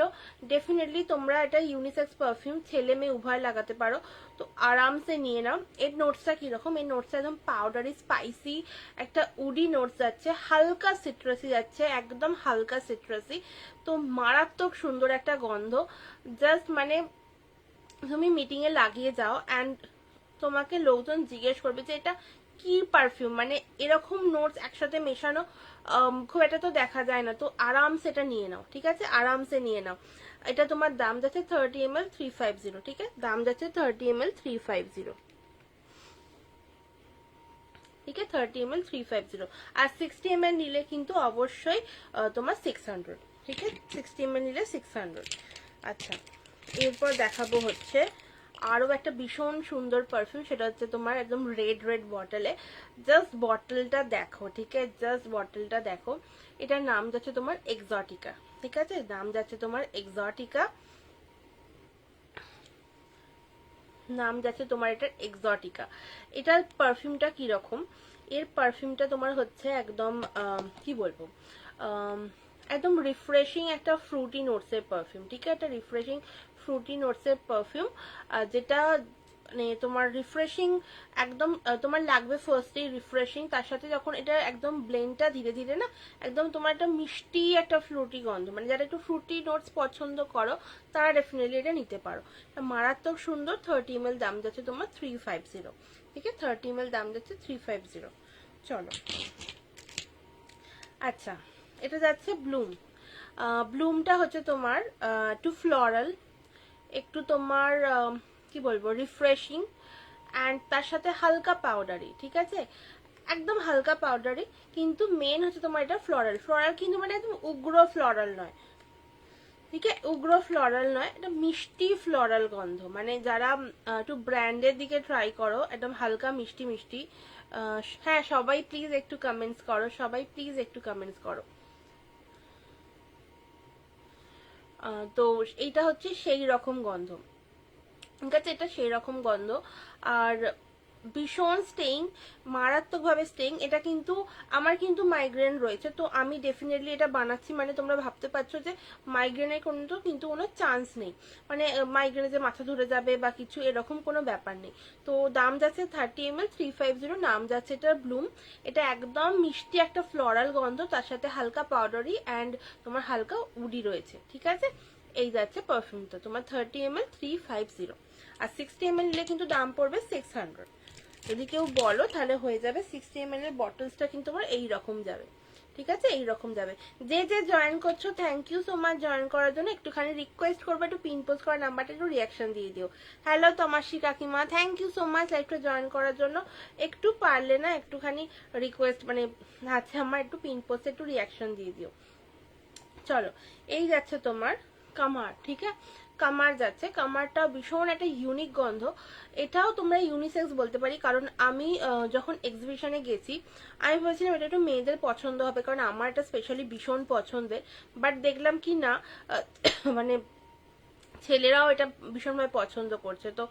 ডেফিনেটলি তোমরা এটা ইউনিসেক্স পারফিউম ছেলে মেয়ে উভয় লাগাতে পারো। তো আরামসে নিয়ে নাও। এর নোটসটা কিরকম, এর নোটসটা একদম পাউডারি স্পাইসি একটা উডি নোটস যাচ্ছে, হালকা সিট্রাসি যাচ্ছে, একদম হালকা সিট্রাসি। তো মারাত্মক সুন্দর একটা গন্ধ। জাস্ট মানে তুমি মিটিং এ লাগিয়ে যাও অ্যান্ড তোমাকে লোকজন জিজ্ঞেস করবে যে এটা কি পারফিউম, মানে এরকম নোটস একসাথে মেশানো খুব একটা তো দেখা যায় না। তো আরামসে এটা নিয়ে নাও, ঠিক আছে, আরামসে নিয়ে নাও। এটা তোমার দাম যাচ্ছে 30 ml 350, ঠিক আছে, দাম যাচ্ছে 30 ml 350, ঠিক আছে, 30 ml 350। আর 60 ml নিলে কিন্তু অবশ্যই তোমার 600, ঠিক আছে, 60 ml নিলে 600। আচ্ছা, এরপর দেখাবো হচ্ছে আরো একটা ভীষণ সুন্দর পারফিউম, সেটা হচ্ছে তোমার একদম রেড রেড বটলে। জাস্ট বটলটা দেখো, ঠিক আছে, জাস্ট বটলটা দেখো। এটার নাম যাচ্ছে তোমার এক্সটিকা, ঠিক আছে, নাম যাচ্ছে তোমার এক্সটিকা, নাম যাচ্ছে তোমার এটার এক্সটিকা। এটার পারফিউমটা কিরকম, এর পারফিউমটা তোমার হচ্ছে একদম কি বলবো, একদম রিফ্রেশিং একটা ফ্রুটি নোটসের পারফিউম, ঠিক আছে, একটা রিফ্রেশিং ফ্রুটি নোটসের পারফিউম, যেটা মানে তোমার রিফ্রেশিং একদম তোমার লাগবে ফার্স্টেই রিফ্রেশিং, তার সাথে যখন এটা একদম ব্লেন্ডটা ধীরে ধীরে না একদম তোমার একটা মিষ্টি একটা ফ্রুটি গন্ধ, মানে যারা একটু ফ্রুটি নোটস পছন্দ করো তারা ডেফিনেটলি এটা নিতে পারো। মারাত্মক সুন্দর। 30 ml দাম যাচ্ছে তোমার 350, ঠিক আছে, 30 ml দাম যাচ্ছে 350। চলো, আচ্ছা এটা যাচ্ছে ব্লুম। ব্লুমটা হচ্ছে তোমার একটু ফ্লোরাল, একটু তোমার কি বলবো রিফ্রেশিং, অ্যান্ড তার সাথে হালকা পাউডারি, ঠিক আছে, একদম হালকা পাউডারি। কিন্তু মেন হচ্ছে তোমার এটা ফ্লোরাল, ফ্লোরাল কিন্তু মানে একদম উগ্র ফ্লোরাল নয়, ঠিক আছে, উগ্র ফ্লোরাল নয়, এটা মিষ্টি ফ্লোরাল গন্ধ। মানে যারা একটু ব্র্যান্ডের দিকে ট্রাই করো, একদম হালকা মিষ্টি মিষ্টি। হ্যাঁ সবাই প্লিজ একটু কমেন্টস করো, সবাই প্লিজ একটু কমেন্টস করো। তো এইটা হচ্ছে সেই রকম গন্ধ, ঠিক আছে, এটা সেই রকম গন্ধ। আর ভীষণ স্টেইং, মারাত্মকভাবে স্টেইং। এটা কিন্তু আমার কিন্তু মাইগ্রেন রয়েছে, তো আমি ডেফিনেটলি এটা বানাচ্ছি, মানে তোমরা ভাবতে পারছো যে মাইগ্রেনের কিন্তু কোনো চান্স নেই, মানে মাইগ্রেনে যে মাথা ধরে যাবে বা কিছু এরকম কোনো ব্যাপার নেই। তো দাম যাচ্ছে 30 ml 350, নাম যাচ্ছে এটা ব্লুম। এটা একদম মিষ্টি একটা ফ্লোরাল গন্ধ, তার সাথে হালকা পাউডারি অ্যান্ড তোমার হালকা উডি রয়েছে, ঠিক আছে। এই যাচ্ছে পারফিউমটা তোমার 30 ml 350, আর 60 ml নিলে কিন্তু দাম পড়বে 600। যদি কেউ বলো তাহলে হয়ে যাবে 60 ml এর বটলসটা কিন্তু আমার এইরকম যাবে, ঠিক আছে, এইরকম যাবে। যে যে জয়েন করছো thank you so much join করার জন্য। একটুখানি রিকোয়েস্ট করবো একটু পিন পোস্ট করার নাম্বারটা একটু রিয়াকশন দিয়ে দিও। হ্যালো তমাশি কাকিমা, থ্যাংক ইউ সো মাচ লাইভটা জয়েন করার জন্য। একটু পারলে না একটুখানি রিকোয়েস্ট মানে আচ্ছা আমার একটু পিন পোস্টে একটু রিয়াকশন দিয়ে দিও। চলো, এই যাচ্ছে তোমার কামার, ঠিক আছে, কামার যাচ্ছে। কামারটা ভীষণ একটা ইউনিক গন্ধ, এটাও তোমরা ইউনিসেক্স বলতে পারি, কারণ আমি যখন এক্সিবিশনে গেছি আমি ভেবেছিলাম এটা একটু মেয়েদের পছন্দ হবে, কারণ আমার এটা স্পেশালি ভীষণ পছন্দের। বাট দেখলাম কি না মানে ছেলেরাও এটা ভীষণভাবে পছন্দ করছে, তো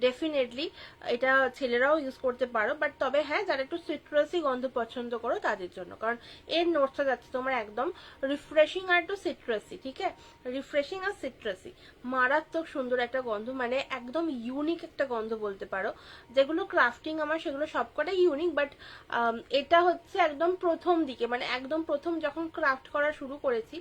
ডেফিনেটলি এটা ছেলেরাও ইউজ করতে পারো। বাট তবে হ্যাঁ যারা একটু সিট্রাসি গন্ধ পছন্দ করো তাদের জন্য, কারণ এর নোটটা যাচ্ছে তোমার একদম রিফ্রেশিং আর একটু সিট্রাসি, ঠিক আছে, রিফ্রেশিং আর সিট্রাসি, মারাত্মক সুন্দর একটা গন্ধ, মানে একদম ইউনিক একটা গন্ধ বলতে পারো। যেগুলো ক্রাফটিং আমার সেগুলো সবকটাই ইউনিক, বাট এটা হচ্ছে একদম প্রথম দিকে, মানে একদম প্রথম যখন ক্রাফট করা শুরু করেছি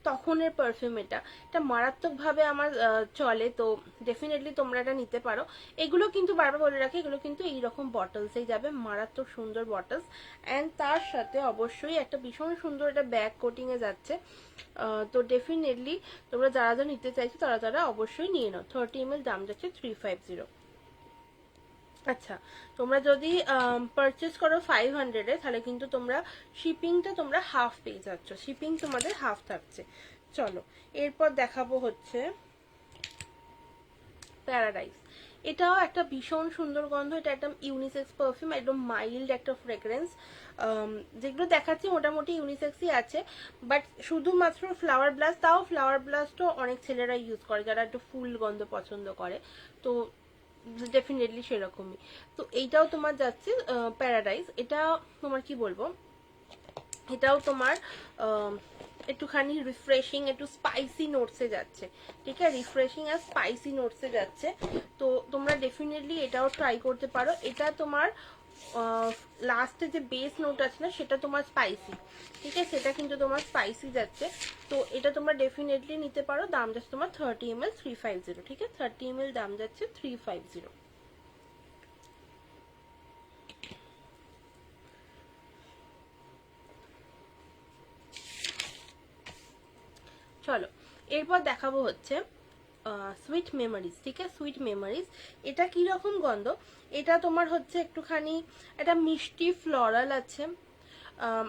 তখনের পারফিউম। এটা এটা মারাত্মকভাবে আমার চলে, তো ডেফিনেটলি তোমরা এটা নিতে পারো। এগুলো কিন্তু বারবার বলে রাখি, এগুলো কিন্তু এইরকম বটলসেই যাবে, মারাত্মক সুন্দর বটলস, অ্যান্ড তার সাথে অবশ্যই একটা ভীষণ সুন্দর একটা ব্যাগ কোটিং এ যাচ্ছে। তো ডেফিনেটলি তোমরা যারা যারা নিতে চাইছো তারা তারা অবশ্যই নিয়ে নাও। 30 ml দাম যাচ্ছে 350। আচ্ছা, তোমরা যদি পারচেস করো 500-এ তাহলে কিন্তু তোমরা শিপিংটা তোমরা হাফ পেয়ে যাচ্ছ, শিপিং তোমাদের হাফ থাকছে। চলো, এরপর দেখাবো হচ্ছে প্যারাডাইস। এটাও একটা ভীষণ সুন্দর গন্ধ, এটা একদম ইউনিসেক্স পারফিউম, একদম মাইল্ড একটা ফ্রেগ্রেন্স। যেগুলো দেখাচ্ছি মোটামুটি ইউনিসেক্সই আছে, বাট শুধুমাত্র ফ্লাওয়ার ব্লাস্ট, তাও ফ্লাওয়ার ব্লাস্টও অনেক ছেলেরা ইউজ করে যারা একটু ফুল গন্ধ পছন্দ করে, তো ডেফিনেটলি সেরকমই। তো এইটাও তোমার যাচ্ছে প্যারাডাইস। এটা তোমার কি বলবো, এটাও তোমার একটুখানি রিফ্রেশিং একটু স্পাইসি নোটসে যাচ্ছে, ঠিক আছে, রিফ্রেশিং আর স্পাইসি নোটসে যাচ্ছে। তো তোমরা ডেফিনেটলি এটাও ট্রাই করতে পারো। এটা তোমার লাস্টে যে বেস নোট আছে না সেটা তোমার স্পাইসি, ঠিক আছে, সেটা কিন্তু তোমার স্পাইসি যাচ্ছে। তো এটা তোমরা ডেফিনেটলি নিতে পারো। দাম যাচ্ছে তোমার 30 ml 350, ঠিক আছে, 30 ml দাম যাচ্ছে 350। চলো, এরপর দেখাবো হচ্ছে সুইট মেমোরিজ, ঠিক আছে, সুইট মেমোরিজ। এটা কি রকম গন্ধ, এটা তোমার হচ্ছে একটুখানি একটা মিষ্টি ফ্লোরাল আছে,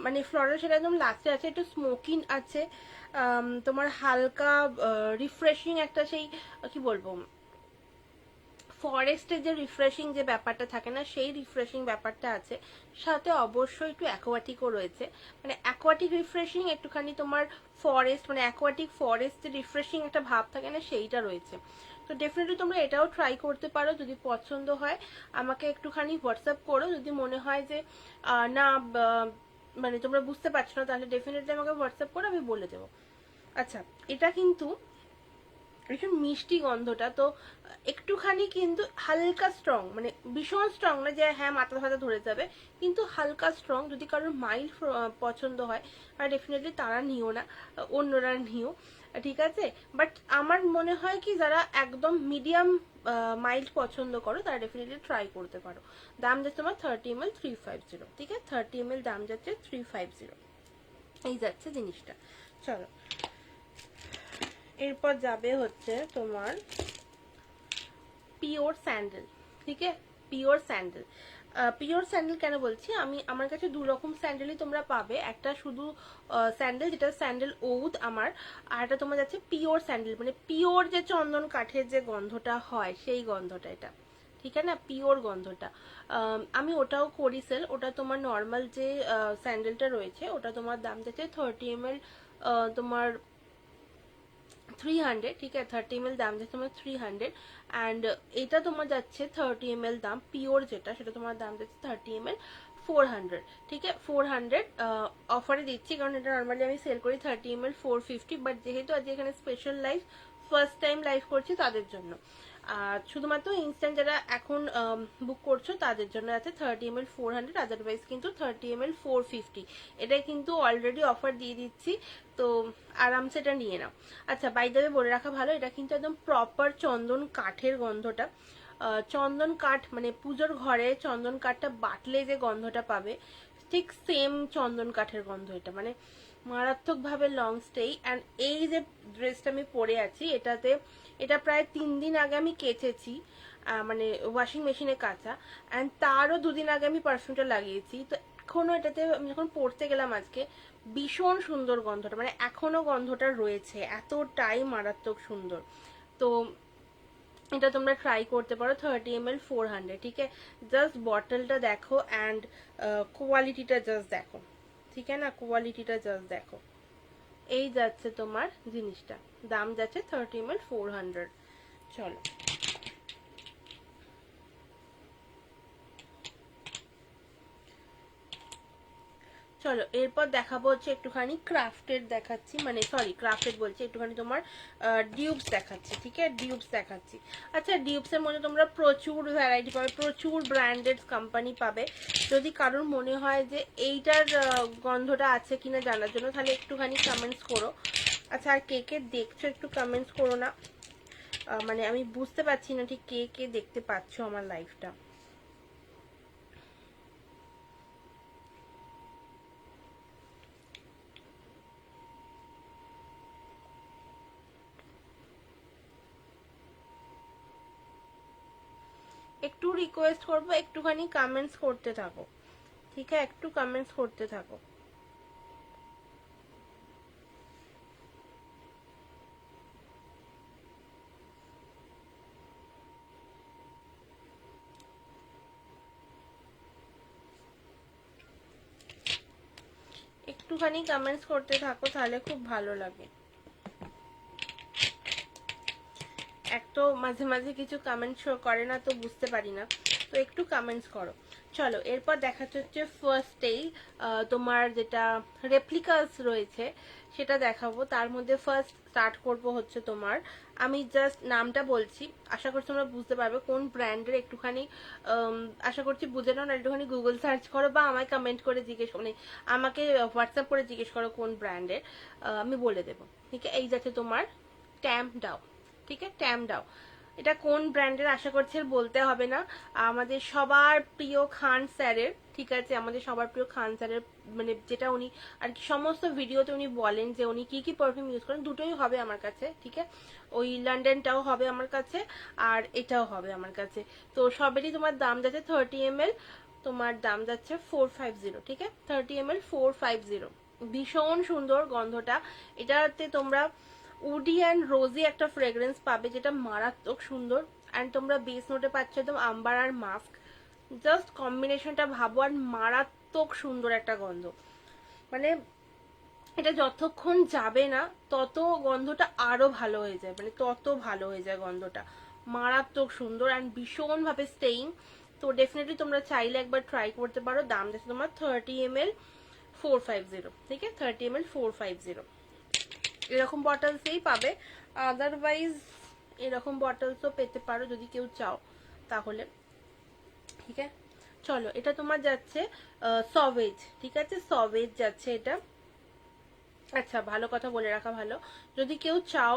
মানে ফ্লোরাল সেটা একদম লাস্টে আছে, একটু স্মোকিং আছে, তোমার হালকা রিফ্রেশিং একটা সেই কি বলবো ফরেস্টের যে রিফ্রেশিং যে ব্যাপারটা থাকে না সেই রিফ্রেশিং ব্যাপারটা আছে, সাথে অবশ্যই একটু অ্যাকোয়াটিকও রয়েছে, মানে অ্যাকোয়াটিক রিফ্রেশিং একটুখানি তোমার ফরেস্ট মানে অ্যাকোয়াটিক ফরেস্ট যে রিফ্রেশিং একটা ভাব থাকে না সেইটা রয়েছে। তো ডেফিনেটলি তোমরা এটাও ট্রাই করতে পারো, যদি পছন্দ হয় আমাকে একটুখানি হোয়াটসঅ্যাপ করো। যদি মনে হয় যে না মানে তোমরা বুঝতে পারছো না তাহলে ডেফিনেটলি আমাকে হোয়াটসঅ্যাপ করো, আমি বলে দেবো। আচ্ছা, এটা কিন্তু ভীষণ মিষ্টি গন্ধটা, তো একটুখানি কিন্তু হালকা স্ট্রং, মানে ভীষণ স্ট্রং না যে হ্যাঁ মাথা ফাতা ধরে যাবে, কিন্তু হালকা স্ট্রং। যদি কারোর মাইল্ড পছন্দ হয় আর ডেফিনেটলি তারা নিও না, অন্যরা নিও, ঠিক আছে। বাট আমার মনে হয় কি যারা একদম মিডিয়াম মাইল্ড পছন্দ করো তারা ডেফিনেটলি ট্রাই করতে পারো। দাম যাচ্ছে তোমার 30 ml 350, ঠিক আছে 30 ml দাম যাচ্ছে 350, এই যাচ্ছে জিনিসটা। চলো এরপর যাবে হচ্ছে তোমার পিওর স্যান্ডেল, ঠিক আছে পিওর স্যান্ডেল। পিওর স্যান্ডেল কেন বলছি, আমি আমার কাছে দু রকম স্যান্ডেলই তোমরা পাবে, একটা শুধু স্যান্ডেল যেটা স্যান্ডেল ওউড আমার, আর একটা তোমার যাচ্ছে পিওর স্যান্ডেল, মানে পিওর যে চন্দন কাঠের যে গন্ধটা হয় সেই গন্ধটা এটা, ঠিক আছে না, পিওর গন্ধটা। আমি ওটাও করি সেল, ওটা তোমার নর্মাল যে স্যান্ডেলটা রয়েছে ওটা তোমার দাম যাচ্ছে 30 ml তোমার 300, ঠিক আছে 30 ml দাম যাচ্ছে তোমার 300, অ্যান্ড এটা তোমার যাচ্ছে 30 ml দাম পিওর যেটা সেটা তোমার দাম যাচ্ছে 30 ml 400, ঠিক আছে 400 অফারে দিচ্ছি, কারণ এটা নর্মালি আমি সেল করি 30 ml 450, বাট যেহেতু আজকে এখানে special live first time live করছি তাদের জন্য, আর শুধুমাত্র ইনস্ট্যান্ট যারা এখন বুক করছো তাদের জন্য আছে 30 ml 400, আদারওয়াইজ কিন্তু 30 ml 450, এটাই কিন্তু অলরেডি অফার দিয়ে দিচ্ছি, তো আরামসে এটা নিয়ে নাও। আচ্ছা বাই দ্য ওয়ে বলে রাখা ভালো, এটা কিন্তু একদম প্রপার চন্দন কাঠের গন্ধটা, চন্দন কাঠ মানে পুজোর ঘরে চন্দন কাঠটা বাটলে যে গন্ধটা পাবে ঠিক সেম চন্দন কাঠের গন্ধ এটা, মানে মারাত্মকভাবে লং স্টেই। অ্যান্ড এই যে ড্রেসটা আমি পরে আছি এটাতে, এটা প্রায় 3 দিন আগে আমি কেচেছি, মানে ওয়াশিং মেশিনে কাচা, অ্যান্ড তারও 2 দিন আগে আমি পারফিউমটা লাগিয়েছি, তো এখনো এটাতে আমি যখন পরতে গেলাম আজকে ভীষণ সুন্দর গন্ধটা, মানে এখনো গন্ধটা রয়েছে, এতটাই মারাত্মক সুন্দর। তো এটা তোমরা ট্রাই করতে পারো 30 ml 400, ঠিক আছে জাস্ট বটলটা দেখো অ্যান্ড কোয়ালিটিটা জাস্ট দেখো, ঠিক আছে না কোয়ালিটিটা জাস্ট দেখো, এই যাচ্ছে তোমার জিনিসটা, দাম যাচ্ছে 30 ml 400। চলো চলো এরপর দেখাবো হচ্ছে একটুখানি ক্রাফটেড দেখাচ্ছি, মানে সরি ক্রাফটেড বলছি, একটুখানি তোমার ডিউবস দেখাচ্ছি, ঠিক আছে ডিউবস দেখাচ্ছি। আচ্ছা ডিউবসের মধ্যে তোমরা প্রচুর ভ্যারাইটি পাবে, প্রচুর ব্র্যান্ডেড কোম্পানি পাবে, যদি কারোর মনে হয় যে এইটার গন্ধটা আছে কিনা জানার জন্য তাহলে একটুখানি কমেন্টস করো। আচ্ছা আর কে কে দেখছো একটু কমেন্টস করো না, মানে আমি বুঝতে পারছি না ঠিক কে কে দেখতে পাচ্ছো আমার লাইফটা। একটু রিকোয়েস্ট করবো একটুখানি কমেন্টস করতে থাকো, ঠিক আছে একটু কমেন্টস করতে থাকো। একটুখানি কমেন্টস করতে থাকো তাহলে খুব ভালো লাগে। এক তো মাঝে মাঝে কিছু কমেন্ট শো করে না তো বুঝতে পারি না, তো একটু কমেন্টস করো। চলো এরপর দেখাচ্ছে হচ্ছে ফার্স্টেই তোমার যেটা রেপ্লিকাস রয়েছে সেটা দেখাবো, তার মধ্যে ফার্স্ট স্টার্ট করব হচ্ছে তোমার, আমি জাস্ট নামটা বলছি, আশা করছি তোমরা বুঝতে পারবে কোন ব্র্যান্ডের, একটুখানি আশা করছি বুঝে নাও, না একটুখানি গুগল সার্চ করো বা আমায় কমেন্ট করে জিজ্ঞেস মানে আমাকে হোয়াটসঅ্যাপ করে জিজ্ঞেস করো কোন ব্র্যান্ডের, আমি বলে দেবো, ঠিক আছে এই যাচ্ছে তোমার ট্যাম্প ডাও, ঠিক আছে ট্যাম্প ডাও, এটা কোন ব্র্যান্ডের আশা করছি বলতে হবে না, আমাদের সবার প্রিয় খান স্যারের, ঠিক আছে আমাদের সবার প্রিয় খান স্যারের, মানে যেটা উনি আর কি সমস্ত ভিডিওতে উনি বলেন যে উনি কি কি পারফিউম ইউজ করেন, দুটোই হবে আমার কাছে, ঠিক আছে ওই লন্ডনটাও হবে আমার কাছে আর এটাও হবে আমার কাছে, তো সবেরই তোমার দাম যাচ্ছে 30 ml, তোমার দাম যাচ্ছে 450, ঠিক আছে 30 ml 450, ভীষণ সুন্দর গন্ধটা, এটাতে তোমরা উডি অ্যান্ড রোজি একটা ফ্রেগ্রেন্স পাবে যেটা মারাত্মক সুন্দর, অ্যান্ড তোমরা বেস নোটে পাচ্ছ একদম আম্বার আর মাস্ক, জাস্ট কম্বিনেশনটা ভাবো, আর মারাত্মক সুন্দর একটা গন্ধ, মানে এটা যতক্ষণ যাবে না তত গন্ধটা আরো ভালো হয়ে যায়, মানে তত ভালো হয়ে যায় গন্ধটা, মারাত্মক সুন্দর অ্যান্ড ভীষণভাবে স্টেইং, তো ডেফিনেটলি তোমরা চাইলে একবার ট্রাই করতে পারো, দাম যাচ্ছে তোমার 30 ml 450, ঠিক আছে 30 ml 450, এরকম বটলসেই পাবে, আদারওয়াইজ এরকম বটলসও পেতে পারো যদি কেউ চাও তাহলে, ঠিক আছে চলো এটা তোমার যাচ্ছে সভেজ, ঠিক আছে সভেজ যাচ্ছে এটা, আচ্ছা, ভালো কথা বলে রাখা ভালো। যদি কেউ চাও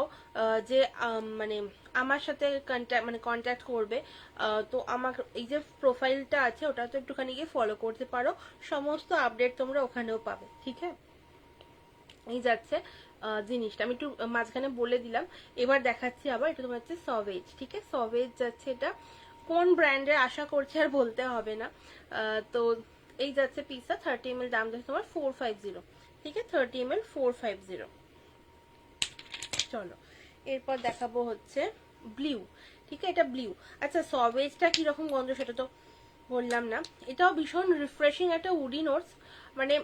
যে মানে আমার সাথে কন্ট্যাক্ট করবে, তো আমার এই যে প্রোফাইলটা আছে ওটা তো একটুখানি গিয়ে ফলো করতে পারো, সমস্ত আপডেট তোমরা ওখানেও পাবে। ঠিক আছে, এই যাচ্ছে জিনিসটা আমি একটু মাঝখানে বলে দিলাম। এবার দেখাচ্ছি আবার, এটা তোমার হচ্ছে সভেজ। ঠিক আছে, সভেজ যাচ্ছে, এটা কোন ব্র্যান্ডের আশা করছি আর বলতে হবে না। তো এই যাচ্ছে পিসা 30 ml, দাম যাচ্ছে তোমার 450। ঠিক আছে, 30 ml 450। চলো এরপর দেখাবো হচ্ছে ব্লিউ। ঠিক আছে, এটা ব্লিউ। আচ্ছা, সভেজটা কিরকম গন্ধ সেটা তো বললাম না। এটাও ভীষণ রিফ্রেশিং একটা উডি নোটস, মানে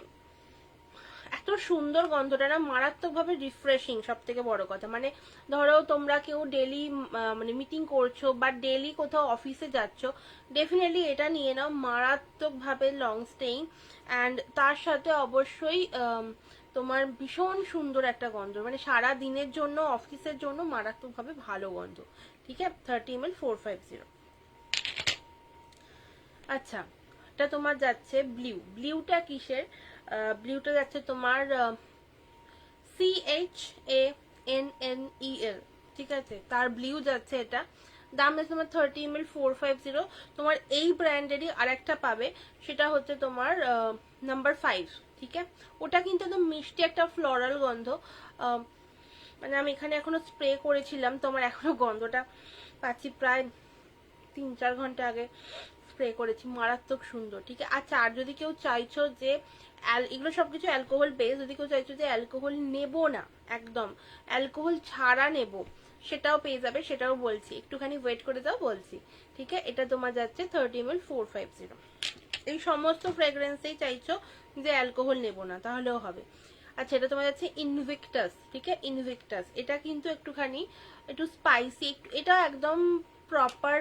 এত সুন্দর গন্ধটা না, মারাত্মকভাবে রিফ্রেশিং। সব থেকে বড় কথা, মানে ধরো তোমরা কেউ ডেলি মানে মিটিং করছো বা ডেলি কোথাও অফিসে যাচ্ছ, ডেফিনেটলি এটা নিয়ে নাও, মারাত্মকভাবে লং স্টেইং। অ্যান্ড তার সাথে অবশ্যই তোমার ভীষণ সুন্দর একটা গন্ধ, মানে সারা দিনের জন্য অফিসের জন্য মারাত্মকভাবে ভালো গন্ধ। ঠিক আছে, 30 ml 450। আচ্ছা, এটা তোমার যাচ্ছে ব্লিউ। ব্লিউটা কিসের? ব্লিউটা যাচ্ছে তোমার CHANNEL। ঠিক আছে, তার ব্লিউ যাচ্ছে এটা, দাম আছে তোমার 30 ml 450। তোমার এই ব্র্যান্ডেরই আরেকটা পাবে, সেটা হচ্ছে তোমার নাম্বার 5। ঠিক আছে, ওটা কিন্তু একদম মিষ্টি একটা ফ্লোরাল গন্ধ। মানে আমি এখানে এখনো স্প্রে করেছিলাম তো আমার এখনো গন্ধটা পাচ্ছি, প্রায় 3-4 ঘন্টা আগে স্প্রে করেছি, মারাত্মক সুন্দর। ঠিক আছে, আচ্ছা, আর যদি কেউ চাইছো যে এগুলো সবকিছু অ্যালকোহল বেস, যদি কেউ চাইছো যে অ্যালকোহল নেব না, একদম অ্যালকোহল ছাড়া নেব, সেটাও পেয়ে যাবে, সেটাও বলছি, একটুখানি ওয়েট করে দাও বলছি। ঠিক আছে, এটা তোমার যাচ্ছে 30 ml 450। এই সমস্ত ফ্রেগ্রেন্সেই চাইছো যে অ্যালকোহল নেব না, তাহলেও হবে। আচ্ছা, এটা তোমার যাচ্ছে ইনভিক্টাস। ঠিক আছে, ইনভিক্টাস এটা কিন্তু একটুখানি একটু স্পাইসি, এটা একদম প্রপার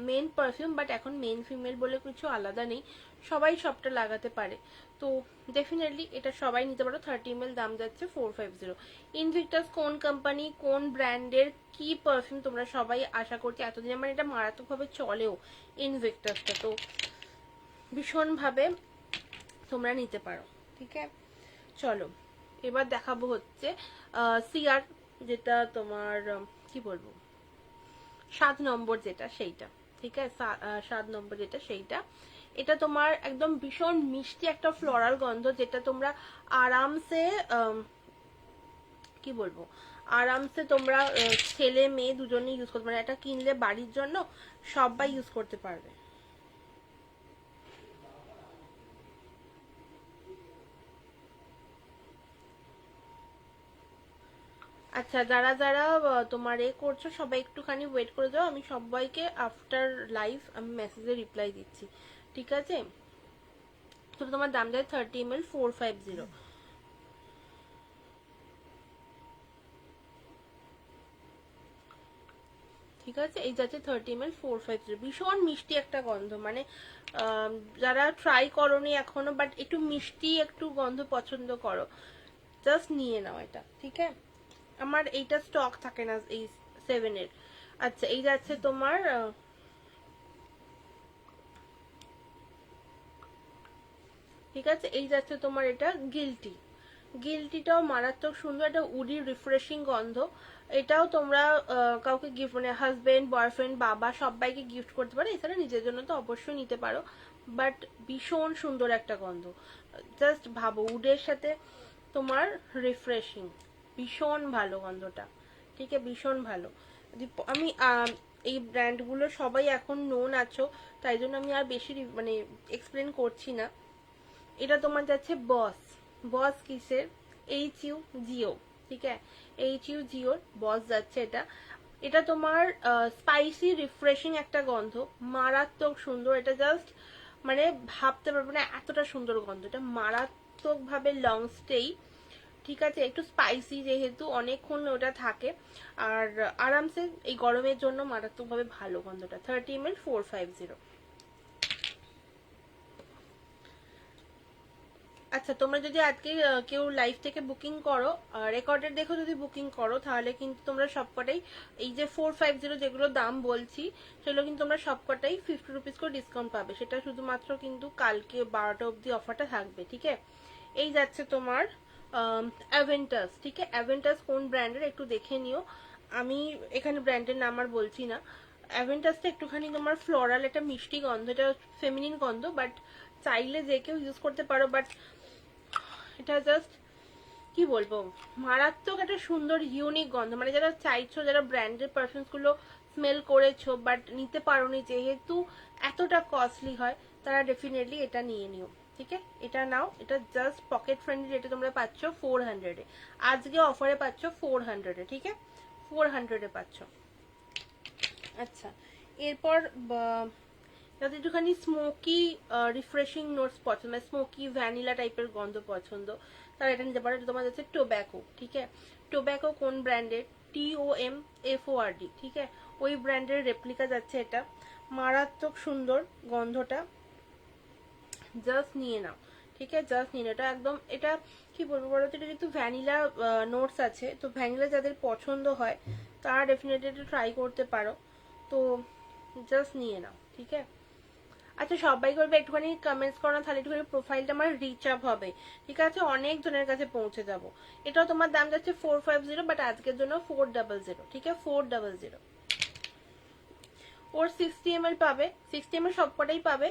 মেন পারফিউম, বাট এখন মেন ফিমেল বলে কিছু আলাদা নেই, সবাই সবটা লাগাতে পারে। তো ডেফিনেটলি এটা সবাই নিতে পারো, 30 ml, দাম যাচ্ছে 450। ইনভিক্টাস কোন কোম্পানি, কোন ব্র্যান্ডের কি পারফিউম তোমরা সবাই আশা করছি এতদিন, মানে এটা মারাত্মকভাবে চলেও ইনভিক্টাসটা, তো ভীষণভাবে তোমরা নিতে পারো। ঠিক আছে, চলো এবার দেখাবো হচ্ছে সিআর, যেটা তোমার কি বলবো 7 নম্বর যেটা, সেইটা। ঠিক আছে, 7 নম্বর যেটা সেইটা, এটা তোমার একদম ভীষণ মিষ্টি একটা ফ্লোরাল গন্ধ, যেটা তোমরা আরামসে কি বলবো আরামসে তোমরা ছেলে মেয়ে দুজনেই ইউজ করতে পারবে, এটা কিনলে বাড়ির জন্য সবাই ইউজ করতে পারবে। আচ্ছা, যারা যারা তোমার করছো সবাই একটুখানি ওয়েট করে দাও, আমি সবাইকে আফটার লাইভ আমি মেসেজে রিপ্লাই দিচ্ছি। ঠিক আছে, তো তোমার দাম যায় 30 ml 450। ঠিক আছে, এই যাচ্ছে 30 ml 450, ভীষণ মিষ্টি একটা গন্ধ, মানে যারা ট্রাই করোনি এখনো বাট একটু মিষ্টি একটু গন্ধ পছন্দ করো, জাস্ট নিয়ে নাও এটা। ঠিক আছে, আমার এইটা স্টক থাকে না এই 7-এর। আচ্ছা, এই যাচ্ছে তোমার ঠিক আছে, এই যাচ্ছে তোমার এটা গিল্টি। গিল্টিটাও মারাত্মক সুন্দর, একটা উডি রিফ্রেশিং গন্ধ। এটাও তোমরা কাউকে গিফট, মানে হাজবেন্ড, বয়ফ্রেন্ড, বাবা সবাইকে গিফট করতে পারো, এছাড়া নিজের জন্য তো অবশ্যই নিতে পারো। বাট ভীষণ সুন্দর একটা গন্ধ, জাস্ট ভাবো উডের সাথে তোমার রিফ্রেশিং, ভীষণ ভালো গন্ধটা। ঠিক আছে, ভীষণ ভালো। আমি এই ব্র্যান্ডগুলো সবাই এখন নোন আছো, তাই জন্য আমি আর বেশি মানে এক্সপ্লেন করছি না। এটা তোমার যাচ্ছে বস। বস কিসের? HU জিও। ঠিক আছে, HU জিওর বস যাচ্ছে এটা। এটা তোমার স্পাইসি রিফ্রেশিং একটা গন্ধ, মারাত্মক সুন্দর। এটা জাস্ট মানে ভাবতে পারবে না এতটা সুন্দর গন্ধ, এটা মারাত্মক ভাবে লং স্টেই। ঠিক আছে, একটু স্পাইসি যেহেতু অনেকক্ষণ ওটা থাকে, আর আরামসে এই গরমের জন্য মারাত্মকভাবে ভালো গন্ধটা। 30 ml 450। আচ্ছা, তোমরা যদি আজকে কেউ লাইভ থেকে বুকিং করো, রেকর্ডেড দেখো যদি বুকিং করো, তাহলে কিন্তু তোমরা সবকটাই এই যে 450 যেগুলো দাম বলছি, সেগুলো কিন্তু তোমরা সবকটাই 50 রুপিস করে ডিসকাউন্ট পাবে, সেটা শুধুমাত্র কিন্তু কালকে 12টা অবধি অফারটা থাকবে। ঠিক আছে, এই যাচ্ছে তোমার অ্যাভেন্টাস, ঠিক আছে? অ্যাভেন্টাস কোন ব্র্যান্ডের একটু দেখে নিও, আমি এখানে ব্র্যান্ডের নাম আর বলছি না। অ্যাভেন্টাসটা একটুখানি তোমার ফ্লোরাল, একটা মিষ্টি গন্ধ, এটা ফেমিনিন গন্ধ, বাট চাইলে যে কেউ ইউজ করতে পারো, বাট এটা জাস্ট কি বলবো, মারাত্মক একটা সুন্দর ইউনিক গন্ধ। মানে যারা চাইছো, যারা ব্র্যান্ডেড পারফিউমস গুলো স্মেল করেছো বাট নিতে পারোনি যেহেতু এতটা কস্টলি হয়, তারা ডেফিনেটলি এটা নিয়ে নিও, ঠিক আছে? এটা নাও, এটা জাস্ট পকেট ফ্রেন্ডলি রেটে তোমরা পাচ্ছ 400-এ। আজকে অফারে পাচ্ছ 400-এ, ঠিক আছে? 400-এ পাচ্ছ। আচ্ছা, এরপর যাদের একটুখানি স্মোকি রিফ্রেশিং নোটস পছন্দ, স্মোকি ভ্যানিলা টাইপের গন্ধ পছন্দ, তারা এটা নিতে পারো। এটা তোমার যাচ্ছে টোব্যাকো, ঠিক আছে? টোব্যাকো কোন ব্র্যান্ডের? TOMFORD, ঠিক আছে? ওই ব্র্যান্ডের রেপ্লিকা যাচ্ছে এটা, মারাত্মক সুন্দর গন্ধটা, জাস্ট নিয়ে নাও, ঠিক আছে? জাস্ট নিয়ে নাও, এটা একদম, এটা কি বলবো বলো তো, এটা যেহেতু ভ্যানিলা নোটস আছে, তো ভ্যানিলা যাদের পছন্দ হয় তারা ডেফিনেটলি এটা ট্রাই করতে পারো। তো জাস্ট নিয়ে নাও, ঠিক আছে? আচ্ছা, সবাই করবে একটুখানি কমেন্টস করো, তাহলে একটুখানি প্রোফাইলটা আমার রিচ আপ হবে, ঠিক আছে? অনেক জনের কাছে পৌঁছে যাবো। এটাও তোমার দাম যাচ্ছে 450, বাট আজকের জন্য 400, ঠিক আছে? 400। ওর 60 ml পাবে, 60 ml সবকটাই পাবে,